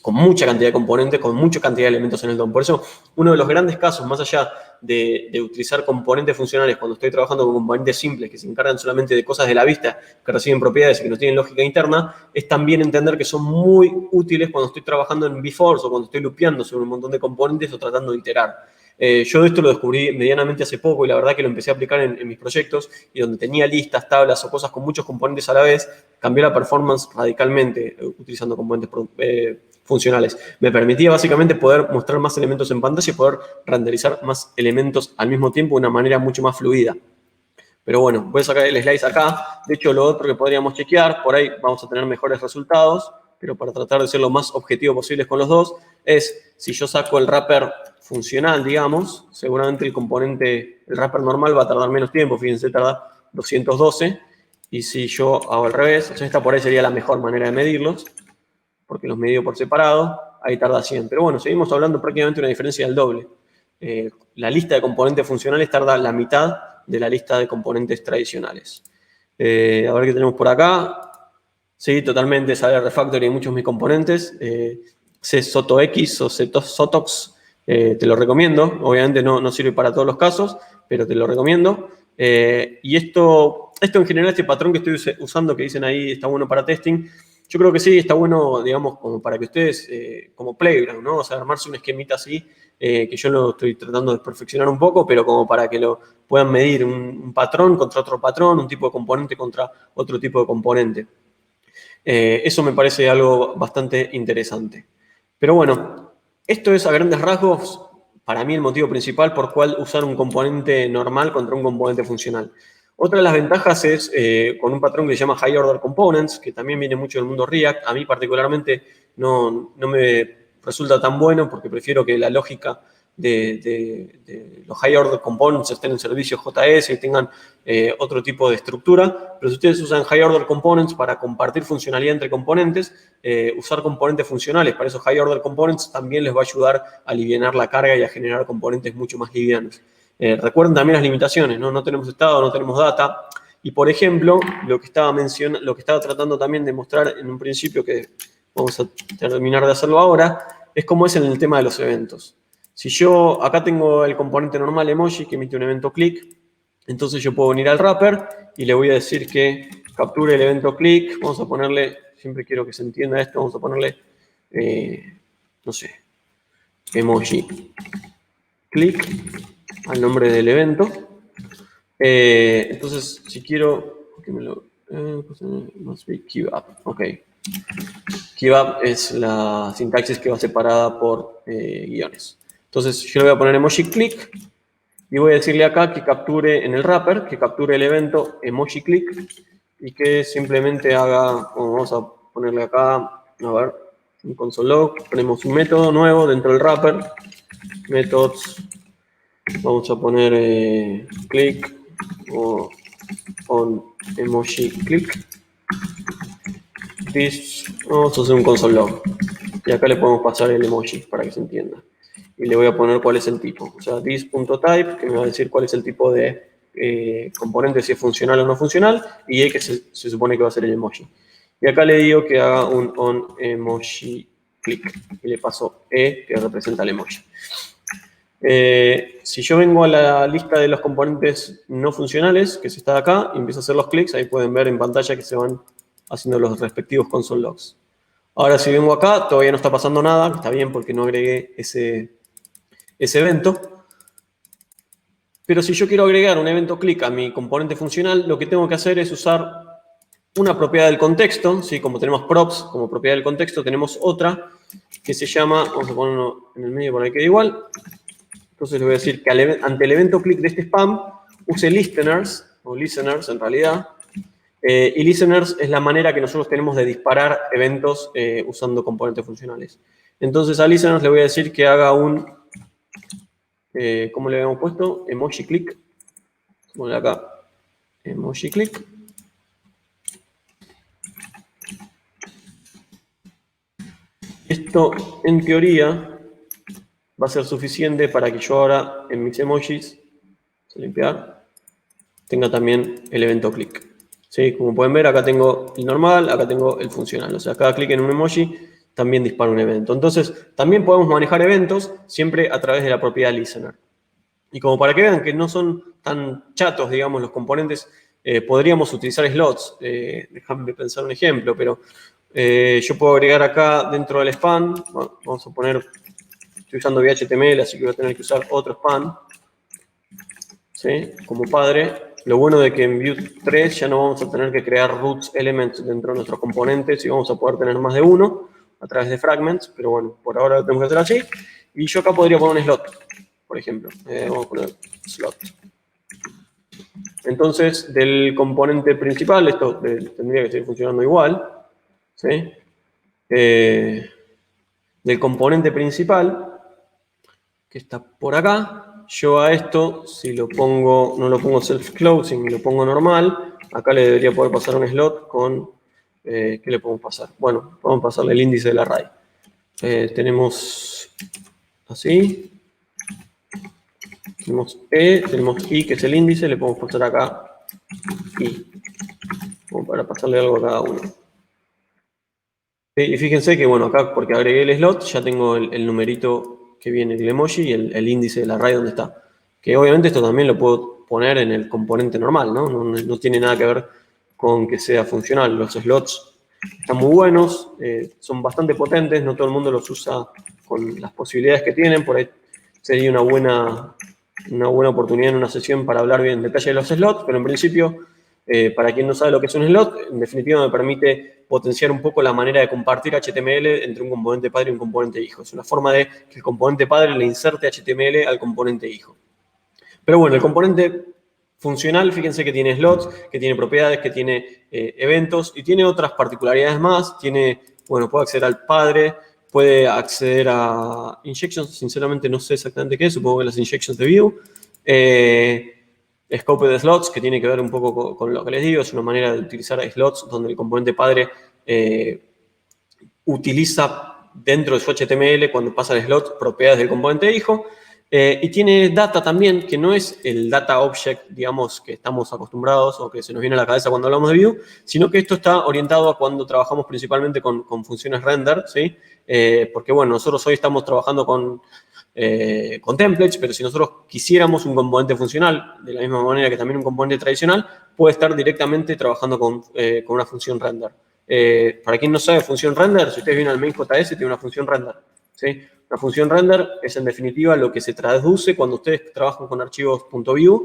mucha cantidad de componentes, con mucha cantidad de elementos en el DOM. Por eso, uno de los grandes casos, más allá de utilizar componentes funcionales cuando estoy trabajando con componentes simples que se encargan solamente de cosas de la vista, que reciben propiedades y que no tienen lógica interna, es también entender que son muy útiles cuando estoy trabajando en B-Force o cuando estoy lupeando sobre un montón de componentes o tratando de iterar. Yo esto lo descubrí medianamente hace poco y la verdad que lo empecé a aplicar en mis proyectos y donde tenía listas, tablas o cosas con muchos componentes a la vez, cambió la performance radicalmente utilizando componentes funcionales. Me permitía básicamente poder mostrar más elementos en pantalla y poder renderizar más elementos al mismo tiempo de una manera mucho más fluida. Pero bueno, voy a sacar el slice acá. De hecho, lo otro que podríamos chequear, por ahí vamos a tener mejores resultados, pero para tratar de ser lo más objetivo posible con los dos, es si yo saco el wrapper funcional, digamos, seguramente el wrapper normal va a tardar menos tiempo, fíjense, tarda 212, y si yo hago al revés, o sea, esta por ahí sería la mejor manera de medirlos, porque los medí por separado, ahí tarda 100. Pero bueno, seguimos hablando prácticamente de una diferencia del doble. La lista de componentes funcionales tarda la mitad de la lista de componentes tradicionales. A ver qué tenemos por acá. Sí, totalmente sale refactory de muchos de mis componentes. CSOTOX o CSOTOX, te lo recomiendo. Obviamente no sirve para todos los casos, pero te lo recomiendo. Y esto en general, este patrón que estoy usando, que dicen ahí, está bueno para testing. Yo creo que sí, está bueno, digamos, como para que ustedes, como playground, ¿no? O sea, armarse un esquemita así, que yo lo estoy tratando de perfeccionar un poco, pero como para que lo puedan medir un patrón contra otro patrón, un tipo de componente contra otro tipo de componente. Eso me parece algo bastante interesante. Pero bueno, esto es a grandes rasgos, para mí, el motivo principal por cual usar un componente normal contra un componente funcional. Otra de las ventajas es con un patrón que se llama High Order Components, que también viene mucho del mundo React. A mí particularmente no me resulta tan bueno porque prefiero que la lógica de los High Order Components estén en servicios JS y tengan otro tipo de estructura. Pero si ustedes usan High Order Components para compartir funcionalidad entre componentes, usar componentes funcionales para esos High Order Components también les va a ayudar a aliviar la carga y a generar componentes mucho más livianos. Recuerden también las limitaciones, ¿no? No tenemos estado, no tenemos data. Y, por ejemplo, lo que estaba tratando también de mostrar en un principio, que vamos a terminar de hacerlo ahora, es cómo es en el tema de los eventos. Si yo acá tengo el componente normal emoji que emite un evento click, entonces yo puedo venir al wrapper y le voy a decir que capture el evento click. Vamos a ponerle, siempre quiero que se entienda esto, vamos a ponerle, no sé, emoji click al nombre del evento. Entonces, si quiero, must be queue up, ok. Queue up es la sintaxis que va separada por guiones. Entonces, yo le voy a poner emoji click y voy a decirle acá que capture en el wrapper, que capture el evento emoji click y que simplemente haga, vamos a ponerle acá, a ver, un console log, ponemos un método nuevo dentro del wrapper, methods, vamos a poner click o on emoji click, this, vamos a hacer un console log y acá le podemos pasar el emoji para que se entienda. Y le voy a poner cuál es el tipo. O sea, this.type, que me va a decir cuál es el tipo de componente, si es funcional o no funcional, y E, que se supone que va a ser el emoji. Y acá le digo que haga un on emoji click. Y le paso E, que representa el emoji. Si yo vengo a la lista de los componentes no funcionales, que es esta de acá, y empiezo a hacer los clics, ahí pueden ver en pantalla que se van haciendo los respectivos console logs. Ahora, si vengo acá, todavía no está pasando nada, está bien porque no agregué ese evento. Pero si yo quiero agregar un evento click a mi componente funcional, lo que tengo que hacer es usar una propiedad del contexto, ¿sí? Como tenemos props como propiedad del contexto, tenemos otra que se llama, vamos a ponerlo en el medio para que quede igual. Entonces le voy a decir que ante el evento click de este spam, use listeners, o listeners en realidad, y listeners es la manera que nosotros tenemos de disparar eventos usando componentes funcionales. Entonces a listeners le voy a decir que haga un, ¿cómo le habíamos puesto? Emoji click. Vamos a poner acá, emoji click. Esto, en teoría, va a ser suficiente para que yo ahora en mis emojis, vamos a limpiar, tenga también el evento click. ¿Sí? Como pueden ver, acá tengo el normal, acá tengo el funcional. O sea, cada clic en un emoji también dispara un evento. Entonces, también podemos manejar eventos siempre a través de la propiedad listener. Y como para que vean que no son tan chatos, digamos, los componentes, podríamos utilizar slots. Déjame pensar un ejemplo, pero yo puedo agregar acá dentro del span, bueno, vamos a poner, estoy usando VHTML, así que voy a tener que usar otro span, ¿sí? Como padre. Lo bueno de que en Vue 3 ya no vamos a tener que crear roots elements dentro de nuestros componentes y vamos a poder tener más de uno a través de fragments, pero bueno, por ahora lo tenemos que hacer así. Y yo acá podría poner un slot, por ejemplo. Vamos a poner slot. Entonces, del componente principal, esto tendría que seguir funcionando igual, ¿sí? Del componente principal, que está por acá, yo a esto, si lo pongo, no lo pongo self-closing y lo pongo normal, acá le debería poder pasar un slot con, ¿qué le podemos pasar? Bueno, vamos a pasarle el índice del array. Tenemos así, tenemos tenemos I, que es el índice, le podemos pasar acá I, como para pasarle algo a cada uno. Y fíjense que, bueno, acá porque agregué el slot, ya tengo el numerito que viene del emoji y el índice del array donde está. Que obviamente esto también lo puedo poner en el componente normal, ¿no? No tiene nada que ver con que sea funcional. Los slots están muy buenos, son bastante potentes, no todo el mundo los usa con las posibilidades que tienen, por ahí sería una buena oportunidad en una sesión para hablar bien en detalle de los slots, pero en principio, para quien no sabe lo que es un slot, en definitiva me permite potenciar un poco la manera de compartir HTML entre un componente padre y un componente hijo. Es una forma de que el componente padre le inserte HTML al componente hijo. Pero bueno, el componente funcional, fíjense que tiene slots, que tiene propiedades, que tiene eventos y tiene otras particularidades más. Bueno, puede acceder al padre, puede acceder a injections, sinceramente no sé exactamente qué es, supongo que las injections de Vue. Scope de slots, que tiene que ver un poco con lo que les digo, es una manera de utilizar slots donde el componente padre utiliza dentro de su HTML, cuando pasa al slot, propiedades del componente hijo. Y tiene data también, que no es el data object, digamos, que estamos acostumbrados o que se nos viene a la cabeza cuando hablamos de Vue, sino que esto está orientado a cuando trabajamos principalmente con funciones render, ¿sí? Porque, bueno, nosotros hoy estamos trabajando con templates, pero si nosotros quisiéramos un componente funcional, de la misma manera que también un componente tradicional, puede estar directamente trabajando con una función render. Para quien no sabe, función render, si ustedes vienen al main.js, tiene una función render, ¿sí? Una función render es en definitiva lo que se traduce cuando ustedes trabajan con archivos .vue.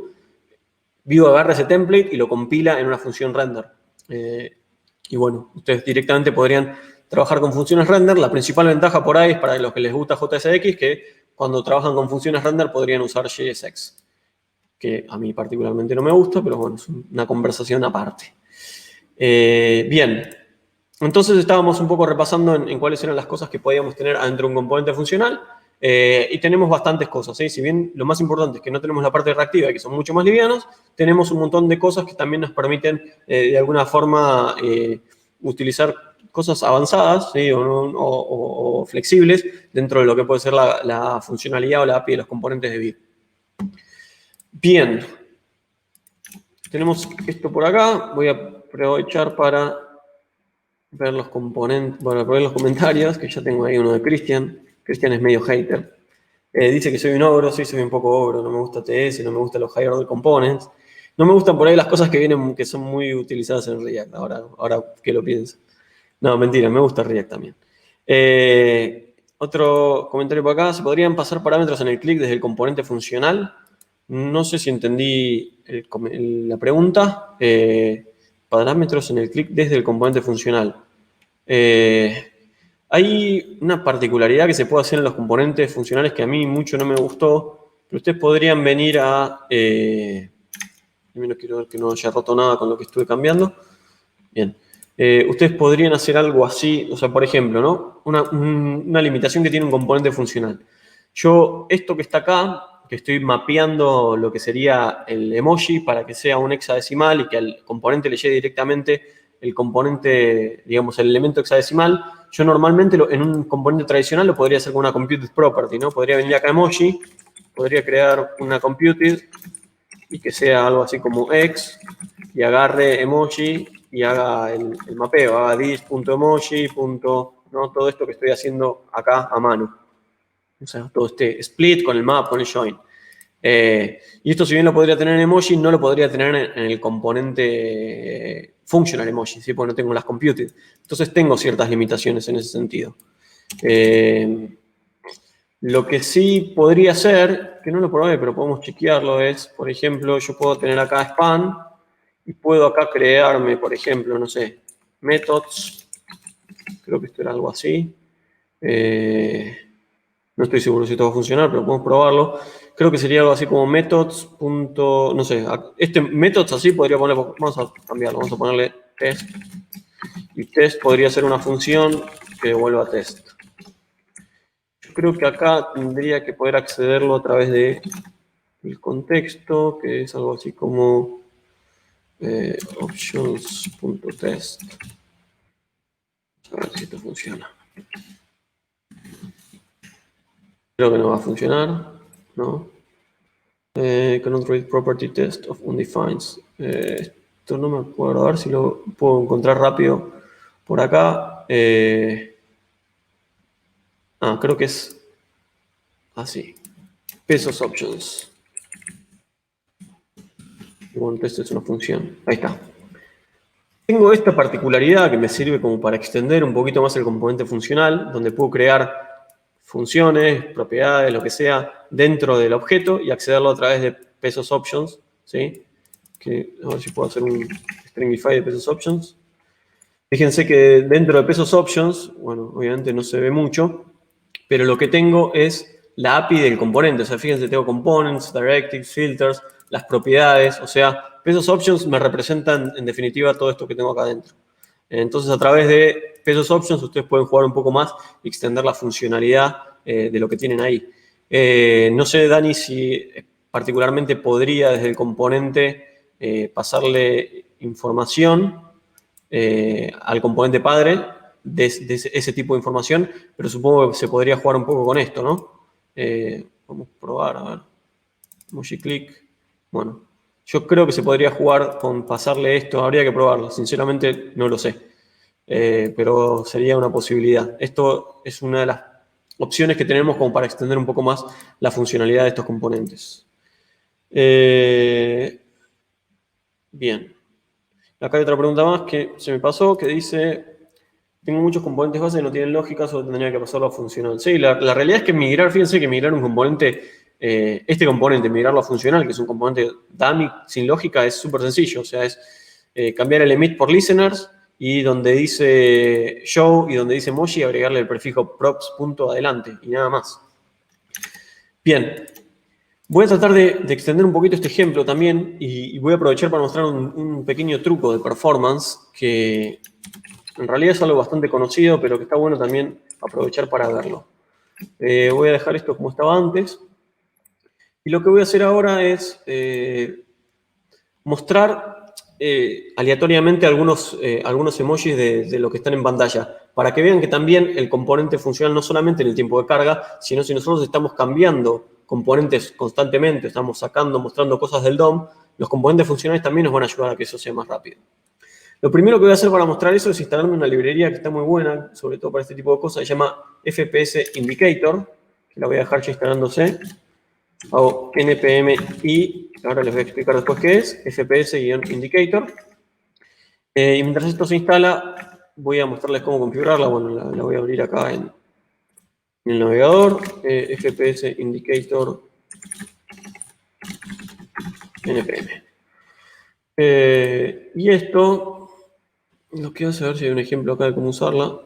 Vue agarra ese template y lo compila en una función render. Y bueno, ustedes directamente podrían trabajar con funciones render. La principal ventaja por ahí es para los que les gusta JSX, que cuando trabajan con funciones render podrían usar JSX, que a mí particularmente no me gusta, pero bueno, es una conversación aparte. Bien. Entonces estábamos un poco repasando en cuáles eran las cosas que podíamos tener adentro de un componente funcional y tenemos bastantes cosas, ¿sí? Si bien lo más importante es que no tenemos la parte reactiva y que son mucho más livianos, tenemos un montón de cosas que también nos permiten de alguna forma utilizar cosas avanzadas, ¿sí? o flexibles dentro de lo que puede ser la funcionalidad o la API de los componentes de Vue. Bien. Tenemos esto por acá. Voy a aprovechar para ver los componentes, bueno, ver los comentarios, que ya tengo ahí uno de Cristian. Cristian es medio hater. Dice que soy un ogro, sí, soy un poco ogro, no me gusta TS, no me gustan los high order components. No me gustan por ahí las cosas que vienen, que son muy utilizadas en React, ahora que lo pienso. No, mentira, me gusta React también. Otro comentario por acá, ¿se podrían pasar parámetros en el click desde el componente funcional? No sé si entendí la pregunta. parámetros en el click desde el componente funcional. Hay una particularidad que se puede hacer en los componentes funcionales que a mí mucho no me gustó, pero ustedes podrían venir a... primero quiero ver que no haya roto nada con lo que estuve cambiando. Bien. Ustedes podrían hacer algo así, o sea, por ejemplo, ¿no? Una limitación que tiene un componente funcional. Yo, esto que está acá, que estoy mapeando lo que sería el emoji para que sea un hexadecimal y que al componente le llegue directamente el componente, digamos, el elemento hexadecimal, yo normalmente en un componente tradicional lo podría hacer con una computed property, ¿no? Podría venir acá emoji, podría crear una computed y que sea algo así como x y agarre emoji y haga el mapeo, haga this.emoji, ¿no? Todo esto que estoy haciendo acá a mano. O sea, todo este split con el map, con el join. Y esto si bien lo podría tener en emoji, no lo podría tener en el componente functional emoji, ¿sí? Porque no tengo las computed. Entonces tengo ciertas limitaciones en ese sentido. Lo que sí podría ser, que no lo probé, pero podemos chequearlo, es, por ejemplo, yo puedo tener acá span y puedo acá crearme, por ejemplo, no sé, methods. Creo que esto era algo así. No estoy seguro si esto va a funcionar, pero podemos probarlo. Creo que sería algo así como methods. No sé, este methods así podría ponerle, vamos a cambiarlo, vamos a ponerle test. Y test podría ser una función que devuelva test. Yo creo que acá tendría que poder accederlo a través de el contexto, que es algo así como options.test. A ver si esto funciona. Creo que no va a funcionar, ¿no? Cannot read property test of undefined. Esto no me acuerdo, a ver si lo puedo encontrar rápido por acá. Creo que es así. Pesos options. Bueno, esto es una función. Ahí está. Tengo esta particularidad que me sirve como para extender un poquito más el componente funcional, donde puedo crear funciones, propiedades, lo que sea, dentro del objeto y accederlo a través de pesos options, ¿sí? A ver si puedo hacer un stringify de pesos options. Fíjense que dentro de pesos options, bueno, obviamente no se ve mucho, pero lo que tengo es la API del componente. O sea, fíjense, tengo components, directives, filters, las propiedades. O sea, pesos options me representan en definitiva todo esto que tengo acá adentro. Entonces, a través de pesos options, ustedes pueden jugar un poco más y extender la funcionalidad de lo que tienen ahí. No sé, Dani, si particularmente podría desde el componente pasarle información al componente padre de ese tipo de información, pero supongo que se podría jugar un poco con esto, ¿no? Vamos a probar, a ver. Emoji click. Bueno, yo creo que se podría jugar con pasarle esto, habría que probarlo, sinceramente no lo sé, pero sería una posibilidad. Esto es una de las opciones que tenemos como para extender un poco más la funcionalidad de estos componentes. Bien. Acá hay otra pregunta más que se me pasó, que dice, tengo muchos componentes base que no tienen lógica, solo tendría que pasarlo a funcional. Sí, la realidad es que migrar, fíjense que migrar un componente, este componente, migrarlo a funcional, que es un componente dummy sin lógica, es súper sencillo. O sea, es cambiar el emit por listeners y donde dice show y donde dice emoji, agregarle el prefijo props punto adelante y nada más. Bien. Voy a tratar de extender un poquito este ejemplo también y voy a aprovechar para mostrar un pequeño truco de performance que en realidad es algo bastante conocido, pero que está bueno también aprovechar para verlo. Voy a dejar esto como estaba antes. Y lo que voy a hacer ahora es mostrar aleatoriamente algunos emojis de lo que están en pantalla, para que vean que también el componente funcional no solamente en el tiempo de carga, sino si nosotros estamos cambiando componentes constantemente, estamos sacando, mostrando cosas del DOM, los componentes funcionales también nos van a ayudar a que eso sea más rápido. Lo primero que voy a hacer para mostrar eso es instalarme una librería que está muy buena, sobre todo para este tipo de cosas, se llama FPS Indicator, que la voy a dejar ya instalándose. Hago npm y ahora les voy a explicar después qué es, FPS-indicator. Y mientras esto se instala, voy a mostrarles cómo configurarla. Bueno, la voy a abrir acá en el navegador, FPS Indicator npm. Y esto Lo que hace, a ver si hay un ejemplo acá de cómo usarla.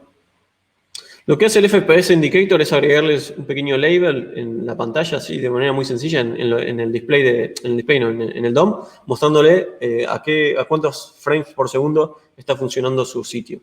Lo que hace el FPS Indicator es agregarles un pequeño label en la pantalla, así de manera muy sencilla, en el display, no, en el DOM, mostrándole a cuántos frames por segundo está funcionando su sitio.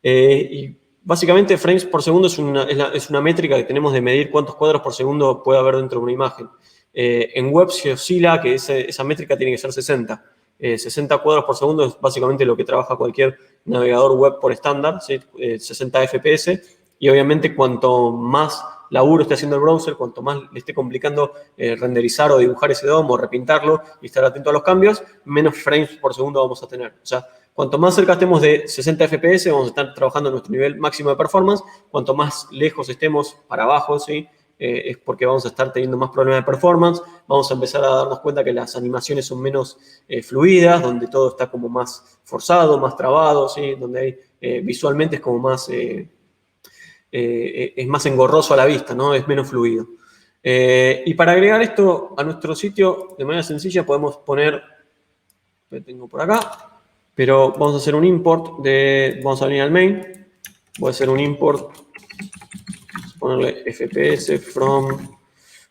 Y básicamente frames por segundo es una métrica que tenemos de medir cuántos cuadros por segundo puede haber dentro de una imagen. En web se oscila que esa métrica tiene que ser 60. 60 cuadros por segundo es básicamente lo que trabaja cualquier navegador web por estándar, ¿sí? 60 FPS. Y obviamente cuanto más laburo esté haciendo el browser, cuanto más le esté complicando renderizar o dibujar ese DOM o repintarlo y estar atento a los cambios, menos frames por segundo vamos a tener. O sea, cuanto más cerca estemos de 60 FPS, vamos a estar trabajando en nuestro nivel máximo de performance. Cuanto más lejos estemos para abajo, ¿sí? Es porque vamos a estar teniendo más problemas de performance. Vamos a empezar a darnos cuenta que las animaciones son menos fluidas, donde todo está como más forzado, más trabado, ¿sí? Donde hay, visualmente es como más... es más engorroso a la vista, ¿no? Es menos fluido. Y para agregar esto a nuestro sitio de manera sencilla podemos poner, lo tengo por acá, pero vamos a hacer un import vamos a venir al main, voy a hacer un import, vamos a ponerle FPS from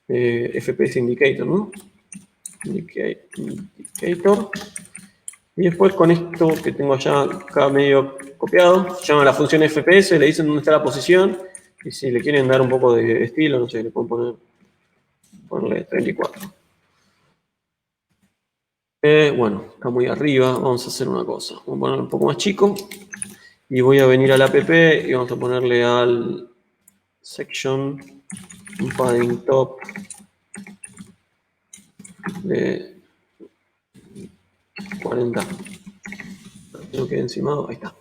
FPS indicator, ¿no? Indicator. Y después con esto que tengo allá acá medio copiado, se llama la función FPS, le dicen dónde está la posición, y si le quieren dar un poco de estilo, no sé, le pueden ponerle 34. Bueno, está muy arriba, vamos a hacer una cosa, vamos a ponerle un poco más chico, y voy a venir al app y vamos a ponerle al section un padding top de 40. Lo que encimado, ahí está.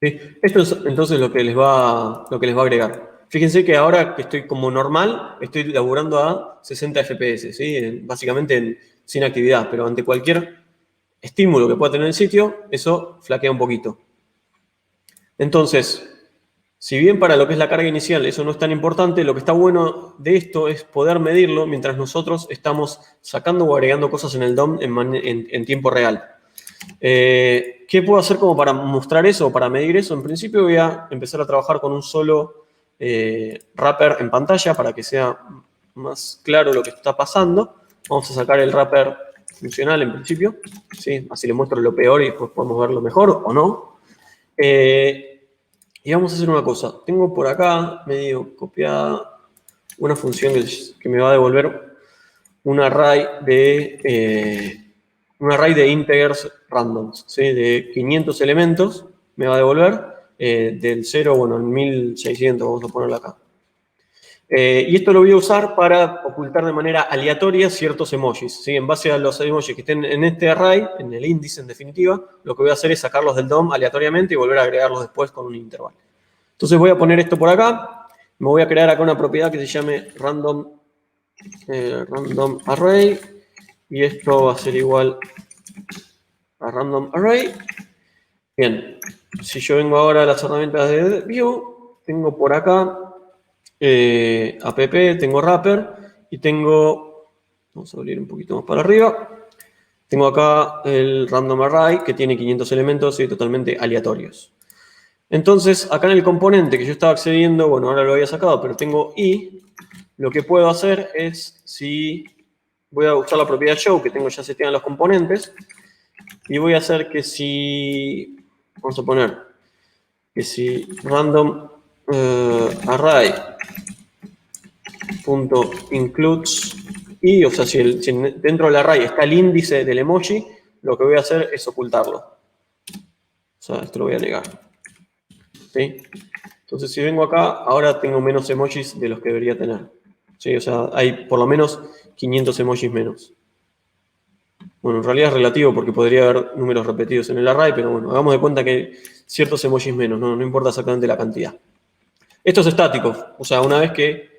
¿Sí? Esto es entonces lo que les va a agregar. Fíjense que ahora que estoy como normal, estoy laburando a 60 FPS, ¿sí? Básicamente sin actividad, pero ante cualquier estímulo que pueda tener el sitio, eso flaquea un poquito. Entonces, si bien para lo que es la carga inicial eso no es tan importante, lo que está bueno de esto es poder medirlo mientras nosotros estamos sacando o agregando cosas en el DOM en tiempo real. ¿Qué puedo hacer como para mostrar eso o para medir eso? En principio voy a empezar a trabajar con un solo wrapper en pantalla para que sea más claro lo que está pasando. Vamos a sacar el wrapper funcional en principio, ¿sí? Así les muestro lo peor y después podemos ver lo mejor o no. Y vamos a hacer una cosa. Tengo por acá medio copiada una función que me va a devolver un array de integers randoms, ¿sí? De 500 elementos me va a devolver del 0, bueno, en 1600 vamos a ponerlo acá. Y esto lo voy a usar para ocultar de manera aleatoria ciertos emojis, ¿sí? En base a los emojis que estén en este array, en el índice en definitiva, lo que voy a hacer es sacarlos del DOM aleatoriamente y volver a agregarlos después con un intervalo. Entonces voy a poner esto por acá, me voy a crear acá una propiedad que se llame random array, y esto va a ser igual a random array. Bien, si yo vengo ahora a las herramientas de View, tengo por acá app, tengo wrapper y tengo, vamos a abrir un poquito más para arriba, tengo acá el random array que tiene 500 elementos y totalmente aleatorios. Entonces, acá en el componente que yo estaba accediendo, bueno, ahora lo había sacado, pero tengo i, lo que puedo hacer es, si voy a usar la propiedad show que tengo ya seteada en los componentes, y voy a hacer que si, vamos a poner, que si random array punto includes y, o sea, si dentro del array está el índice del emoji, lo que voy a hacer es ocultarlo. O sea, esto lo voy a negar. ¿Sí? Entonces, si vengo acá, ahora tengo menos emojis de los que debería tener. ¿Sí? O sea, hay por lo menos 500 emojis menos. Bueno, en realidad es relativo porque podría haber números repetidos en el array, pero bueno, hagamos de cuenta que hay ciertos emojis menos, no importa exactamente la cantidad. Esto es estático, o sea, una vez que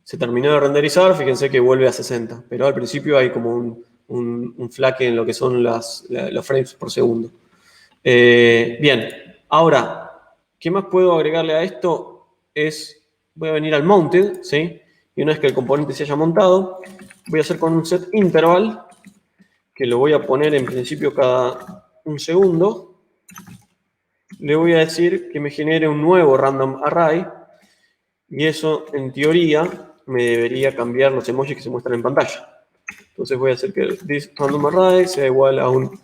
se terminó de renderizar, fíjense que vuelve a 60, pero al principio hay como un flaque en lo que son los frames por segundo. Bien, ahora, ¿qué más puedo agregarle a esto? Voy a venir al mounted, ¿sí? Y una vez que el componente se haya montado, voy a hacer con un set interval, que lo voy a poner en principio cada un segundo. le voy a decir que me genere un nuevo random array y eso, en teoría, me debería cambiar los emojis que se muestran en pantalla. Entonces voy a hacer que this random array sea igual a un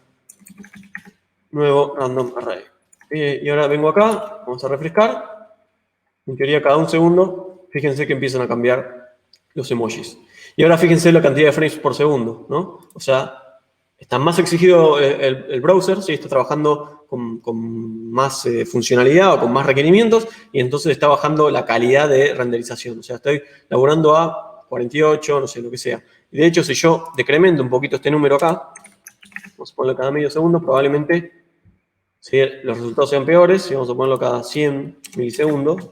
nuevo random array. Y ahora vengo acá, vamos a refrescar. En teoría, cada un segundo, fíjense que empiezan a cambiar los emojis. Y ahora fíjense la cantidad de frames por segundo, ¿no? O sea, está más exigido el browser, ¿sí? Está trabajando con más funcionalidad o con más requerimientos y entonces está bajando la calidad de renderización. O sea, estoy laburando a 48, no sé, lo que sea. Y de hecho, si yo decremento un poquito este número acá, vamos a ponerlo cada medio segundo, probablemente ¿sí? Los resultados sean peores. Si vamos a ponerlo cada 100 milisegundos,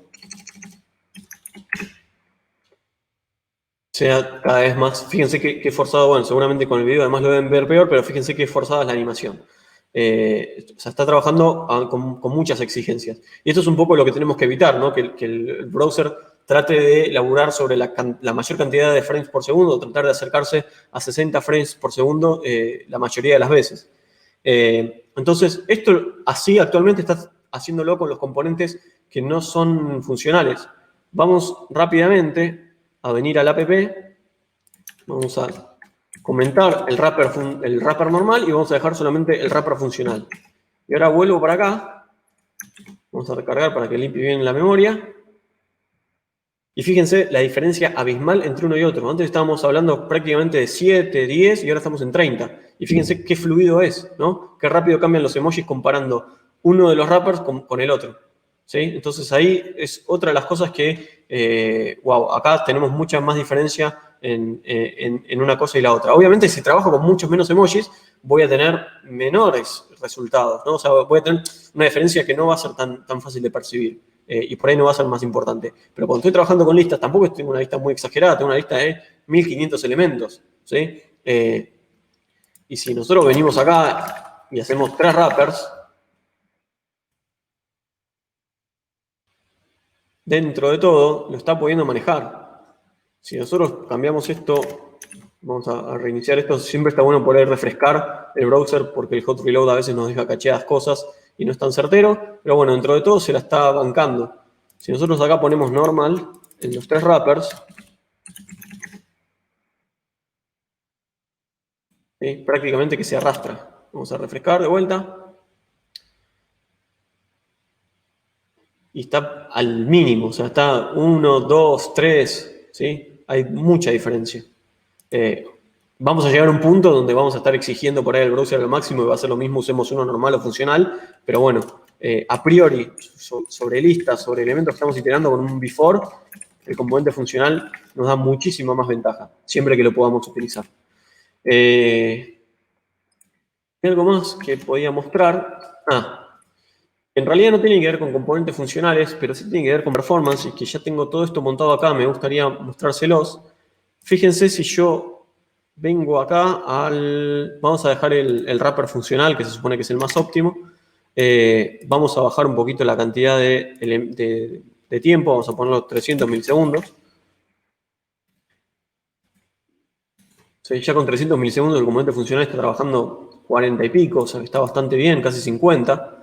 sea cada vez más. Fíjense que forzado, bueno, seguramente con el video además lo deben ver peor, pero fíjense que forzada es la animación. O sea, está trabajando con muchas exigencias. Y esto es un poco lo que tenemos que evitar, ¿no? Que el browser trate de laburar sobre la mayor cantidad de frames por segundo, tratar de acercarse a 60 frames por segundo la mayoría de las veces. Entonces, esto así actualmente está haciéndolo con los componentes que no son funcionales. Vamos rápidamente a venir al app, vamos a comentar el wrapper normal y vamos a dejar solamente el wrapper funcional. Y ahora vuelvo para acá, vamos a recargar para que limpie bien la memoria. Y fíjense la diferencia abismal entre uno y otro. Antes estábamos hablando prácticamente de 7, 10 y ahora estamos en 30. Y fíjense qué fluido es, ¿no? Qué rápido cambian los emojis comparando uno de los wrappers con el otro. ¿Sí? Entonces ahí es otra de las cosas que, wow, acá tenemos mucha más diferencia en una cosa y la otra. Obviamente si trabajo con muchos menos emojis voy a tener menores resultados, ¿no? O sea, voy a tener una diferencia que no va a ser tan fácil de percibir. Y por ahí no va a ser más importante. Pero cuando estoy trabajando con listas, tampoco tengo una lista muy exagerada, tengo una lista de 1500 elementos. ¿Sí? Y si nosotros venimos acá y hacemos 3 wrappers, dentro de todo lo está pudiendo manejar. Si nosotros cambiamos esto, vamos a reiniciar esto, siempre está bueno poder refrescar el browser porque el hot reload a veces nos deja cacheadas cosas y no es tan certero, pero bueno, dentro de todo se la está bancando. Si nosotros acá ponemos normal en los 3 wrappers, ¿sí? Prácticamente que se arrastra. Vamos a refrescar de vuelta. Y está al mínimo, o sea, está 1, 2, 3, ¿sí? Hay mucha diferencia. Vamos a llegar a un punto donde vamos a estar exigiendo por ahí el browser al máximo y va a ser lo mismo, usemos uno normal o funcional, pero bueno, a priori, sobre listas, sobre elementos que estamos iterando con un before, el componente funcional nos da muchísima más ventaja, siempre que lo podamos utilizar. ¿Hay algo más que podía mostrar? En realidad no tiene que ver con componentes funcionales, pero sí tiene que ver con performance, y que ya tengo todo esto montado acá, me gustaría mostrárselos. Fíjense si yo vengo acá vamos a dejar el wrapper funcional, que se supone que es el más óptimo. Vamos a bajar un poquito la cantidad de tiempo, vamos a ponerlo 300 milisegundos. Sí, ya con 300 milisegundos el componente funcional está trabajando 40 y pico, o sea que está bastante bien, casi 50.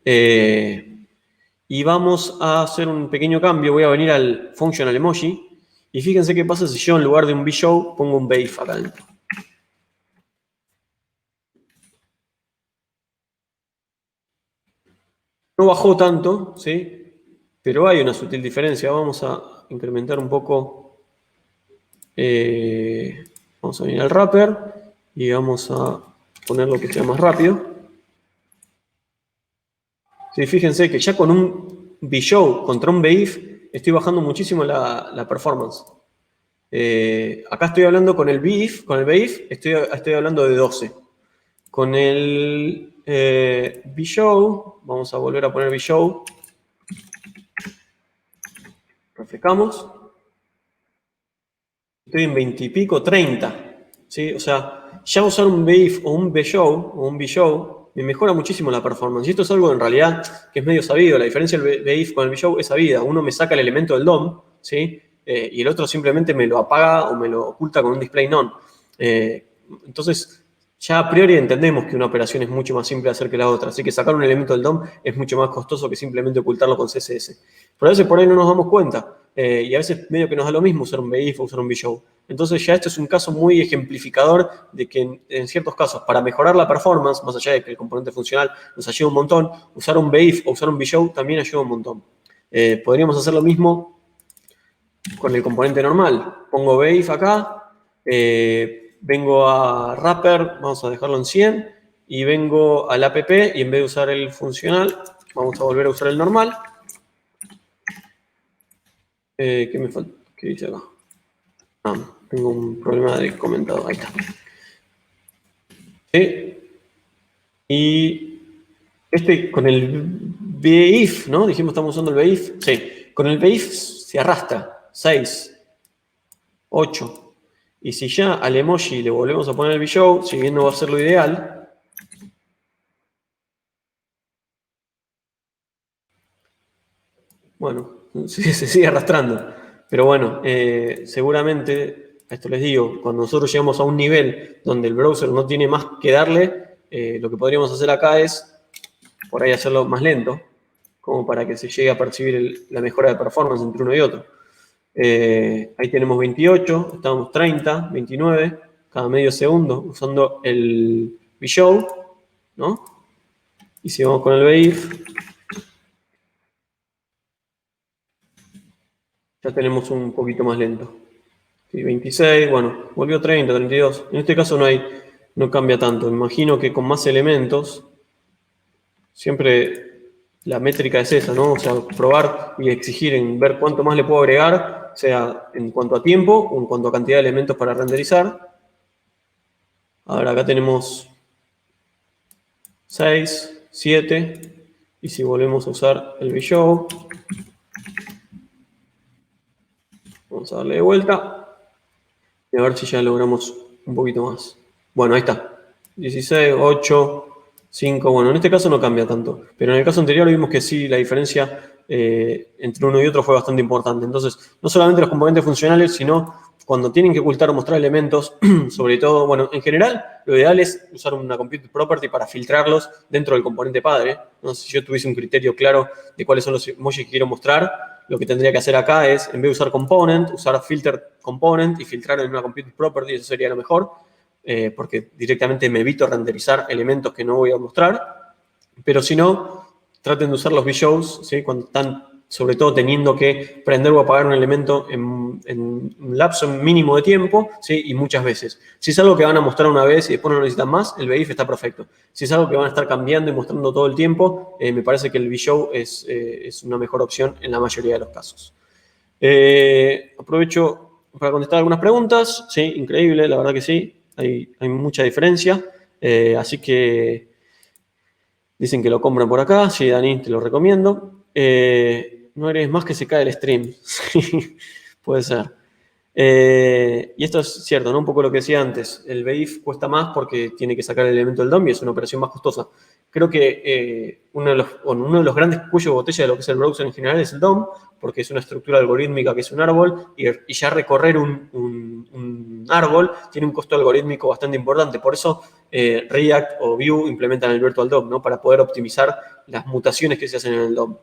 Y vamos a hacer un pequeño cambio. Voy a venir al functional emoji. Y fíjense qué pasa si yo en lugar de un bshow pongo un beif acá adentro. No bajó tanto, ¿sí? Pero hay una sutil diferencia. Vamos a incrementar un poco. Vamos a venir al wrapper y vamos a ponerlo que sea más rápido. Sí, fíjense que ya con un bshow contra un beif estoy bajando muchísimo la performance. Acá estoy hablando con el beif, estoy hablando de 12. Con el bshow, vamos a volver a poner bshow. Refrescamos. Estoy en 20 y pico, 30. ¿Sí? O sea, ya usar un beif o un bshow me mejora muchísimo la performance. Y esto es algo en realidad que es medio sabido. La diferencia del beif con el bshow es sabida. Uno me saca el elemento del DOM, ¿sí? Y el otro simplemente me lo apaga o me lo oculta con un display none. Entonces, ya a priori entendemos que una operación es mucho más simple de hacer que la otra, así que sacar un elemento del DOM es mucho más costoso que simplemente ocultarlo con CSS. Pero a veces por ahí no nos damos cuenta, y a veces medio que nos da lo mismo usar un BIF o usar un VShow. Entonces ya esto es un caso muy ejemplificador de que en ciertos casos, para mejorar la performance, más allá de que el componente funcional nos ayuda un montón, usar un BIF o usar un VShow también ayuda un montón. Podríamos hacer lo mismo con el componente normal. Pongo BIF acá, vengo a wrapper, vamos a dejarlo en 100, y vengo al app y en vez de usar el funcional, vamos a volver a usar el normal. ¿Qué me falta? ¿Qué dice acá? Ah, tengo un problema de comentado. Ahí está. ¿Sí? Y con el BIF, ¿no? Dijimos estamos usando el BIF. Sí. Con el BIF se arrastra. 6, 8. Y si ya al emoji le volvemos a poner el VShow, si bien no va a ser lo ideal, bueno, se sigue arrastrando. Pero bueno, seguramente, a esto les digo, cuando nosotros llegamos a un nivel donde el browser no tiene más que darle, lo que podríamos hacer acá es, por ahí hacerlo más lento, como para que se llegue a percibir la mejora de performance entre uno y otro. Ahí tenemos 28, estamos 30, 29, cada medio segundo, usando el VShow, ¿no? Y si vamos con el BIF, ya tenemos un poquito más lento. Sí, 26, bueno, volvió 30, 32. En este caso no cambia tanto. Me imagino que con más elementos, siempre la métrica es esa, ¿no? O sea, probar y exigir en ver cuánto más le puedo agregar, sea en cuanto a tiempo o en cuanto a cantidad de elementos para renderizar. Ahora acá tenemos 6, 7, y si volvemos a usar el VShow, vamos a darle de vuelta y a ver si ya logramos un poquito más. Bueno, ahí está. 16, 8, 5. Bueno, en este caso no cambia tanto. Pero en el caso anterior vimos que sí, la diferencia entre uno y otro fue bastante importante. Entonces, no solamente los componentes funcionales, sino cuando tienen que ocultar o mostrar elementos, sobre todo, bueno, en general, lo ideal es usar una compute property para filtrarlos dentro del componente padre. ¿No? Si yo tuviese un criterio claro de cuáles son los emojis que quiero mostrar, lo que tendría que hacer acá es, en vez de usar component, usar filter component y filtrar en una compute property, eso sería lo mejor, porque directamente me evito renderizar elementos que no voy a mostrar. Pero si no, traten de usar los VShows, ¿sí? Cuando están, sobre todo, teniendo que prender o apagar un elemento en un lapso mínimo de tiempo, ¿sí? Y muchas veces. Si es algo que van a mostrar una vez y después no lo necesitan más, el BIF está perfecto. Si es algo que van a estar cambiando y mostrando todo el tiempo, me parece que el VShow es una mejor opción en la mayoría de los casos. Aprovecho para contestar algunas preguntas. Sí, increíble, la verdad que sí. Hay mucha diferencia. Así que dicen que lo compran por acá. Sí, Dani, te lo recomiendo. No eres más que se cae el stream. Puede ser. Y esto es cierto, ¿no? Un poco lo que decía antes. El BIF cuesta más porque tiene que sacar el elemento del DOM y es una operación más costosa. Creo que uno de los grandes cuellos de botella de lo que es el browser en general es el DOM, porque es una estructura algorítmica que es un árbol, y ya recorrer un árbol tiene un costo algorítmico bastante importante. Por eso React o Vue implementan el Virtual DOM, ¿no? Para poder optimizar las mutaciones que se hacen en el DOM.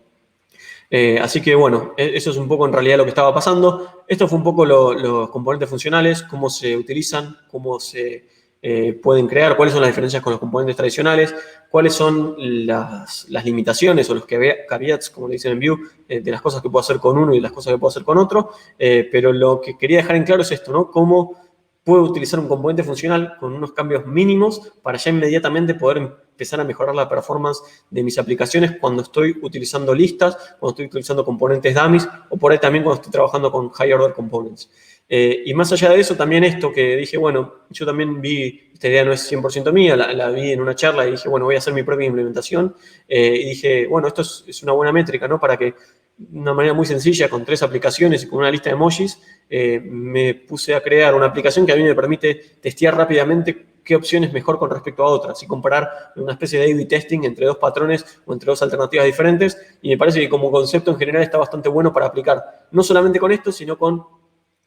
Así que bueno, eso es un poco en realidad lo que estaba pasando. Esto fue un poco los componentes funcionales, cómo se utilizan, cómo se pueden crear, cuáles son las diferencias con los componentes tradicionales, cuáles son las limitaciones o los caveats, como le dicen en Vue, de las cosas que puedo hacer con uno y las cosas que puedo hacer con otro. Pero lo que quería dejar en claro es esto, ¿no? Cómo puedo utilizar un componente funcional con unos cambios mínimos para ya inmediatamente poder empezar a mejorar la performance de mis aplicaciones cuando estoy utilizando listas, cuando estoy utilizando componentes dummies o por ahí también cuando estoy trabajando con higher order components. Y más allá de eso, también esto que dije, bueno, yo también vi, esta idea no es 100% mía, la vi en una charla y dije, bueno, voy a hacer mi propia implementación. Y dije, bueno, esto es una buena métrica, ¿no? Para que de una manera muy sencilla, con 3 aplicaciones y con una lista de emojis, me puse a crear una aplicación que a mí me permite testear rápidamente qué opción es mejor con respecto a otras y comparar una especie de A/B testing entre 2 patrones o entre 2 alternativas diferentes. Y me parece que como concepto en general está bastante bueno para aplicar, no solamente con esto, sino con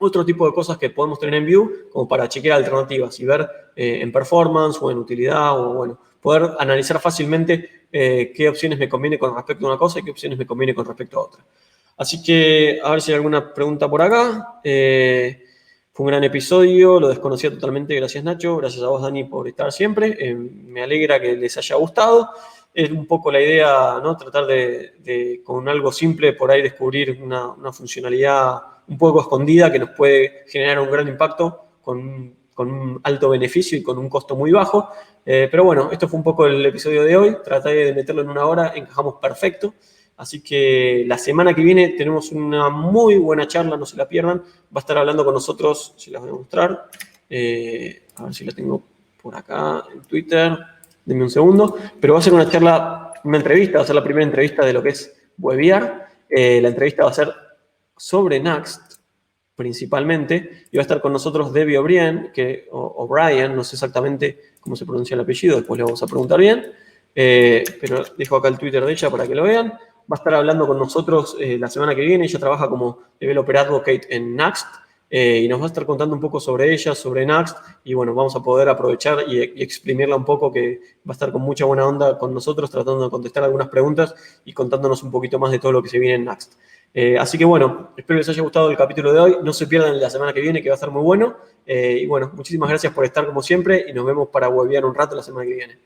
otro tipo de cosas que podemos tener en Vue como para chequear alternativas y ver en performance o en utilidad o bueno, poder analizar fácilmente qué opciones me conviene con respecto a una cosa y qué opciones me conviene con respecto a otra. Así que a ver si hay alguna pregunta por acá. Fue un gran episodio, lo desconocía totalmente. Gracias, Nacho. Gracias a vos, Dani, por estar siempre. Me alegra que les haya gustado. Es un poco la idea, ¿no? Tratar de con algo simple, por ahí descubrir una funcionalidad un poco escondida que nos puede generar un gran impacto con un alto beneficio y con un costo muy bajo. Pero bueno, esto fue un poco el episodio de hoy. Traté de meterlo en una hora, encajamos perfecto. Así que la semana que viene tenemos una muy buena charla, no se la pierdan. Va a estar hablando con nosotros, se las voy a mostrar. A ver si la tengo por acá en Twitter. Denme un segundo. Pero va a ser una charla, una entrevista, va a ser la primera entrevista de lo que es Webear. La entrevista va a ser sobre Next, principalmente, y va a estar con nosotros Debbie O'Brien, O'Brien, no sé exactamente cómo se pronuncia el apellido, después le vamos a preguntar bien, pero dejo acá el Twitter de ella para que lo vean. Va a estar hablando con nosotros la semana que viene. Ella trabaja como Developer Advocate en Next y nos va a estar contando un poco sobre ella, sobre Next, y bueno, vamos a poder aprovechar y exprimirla un poco, que va a estar con mucha buena onda con nosotros, tratando de contestar algunas preguntas y contándonos un poquito más de todo lo que se viene en Next. Así que bueno, espero les haya gustado el capítulo de hoy. No se pierdan la semana que viene, que va a estar muy bueno. Y bueno, muchísimas gracias por estar como siempre y nos vemos para huevear un rato la semana que viene.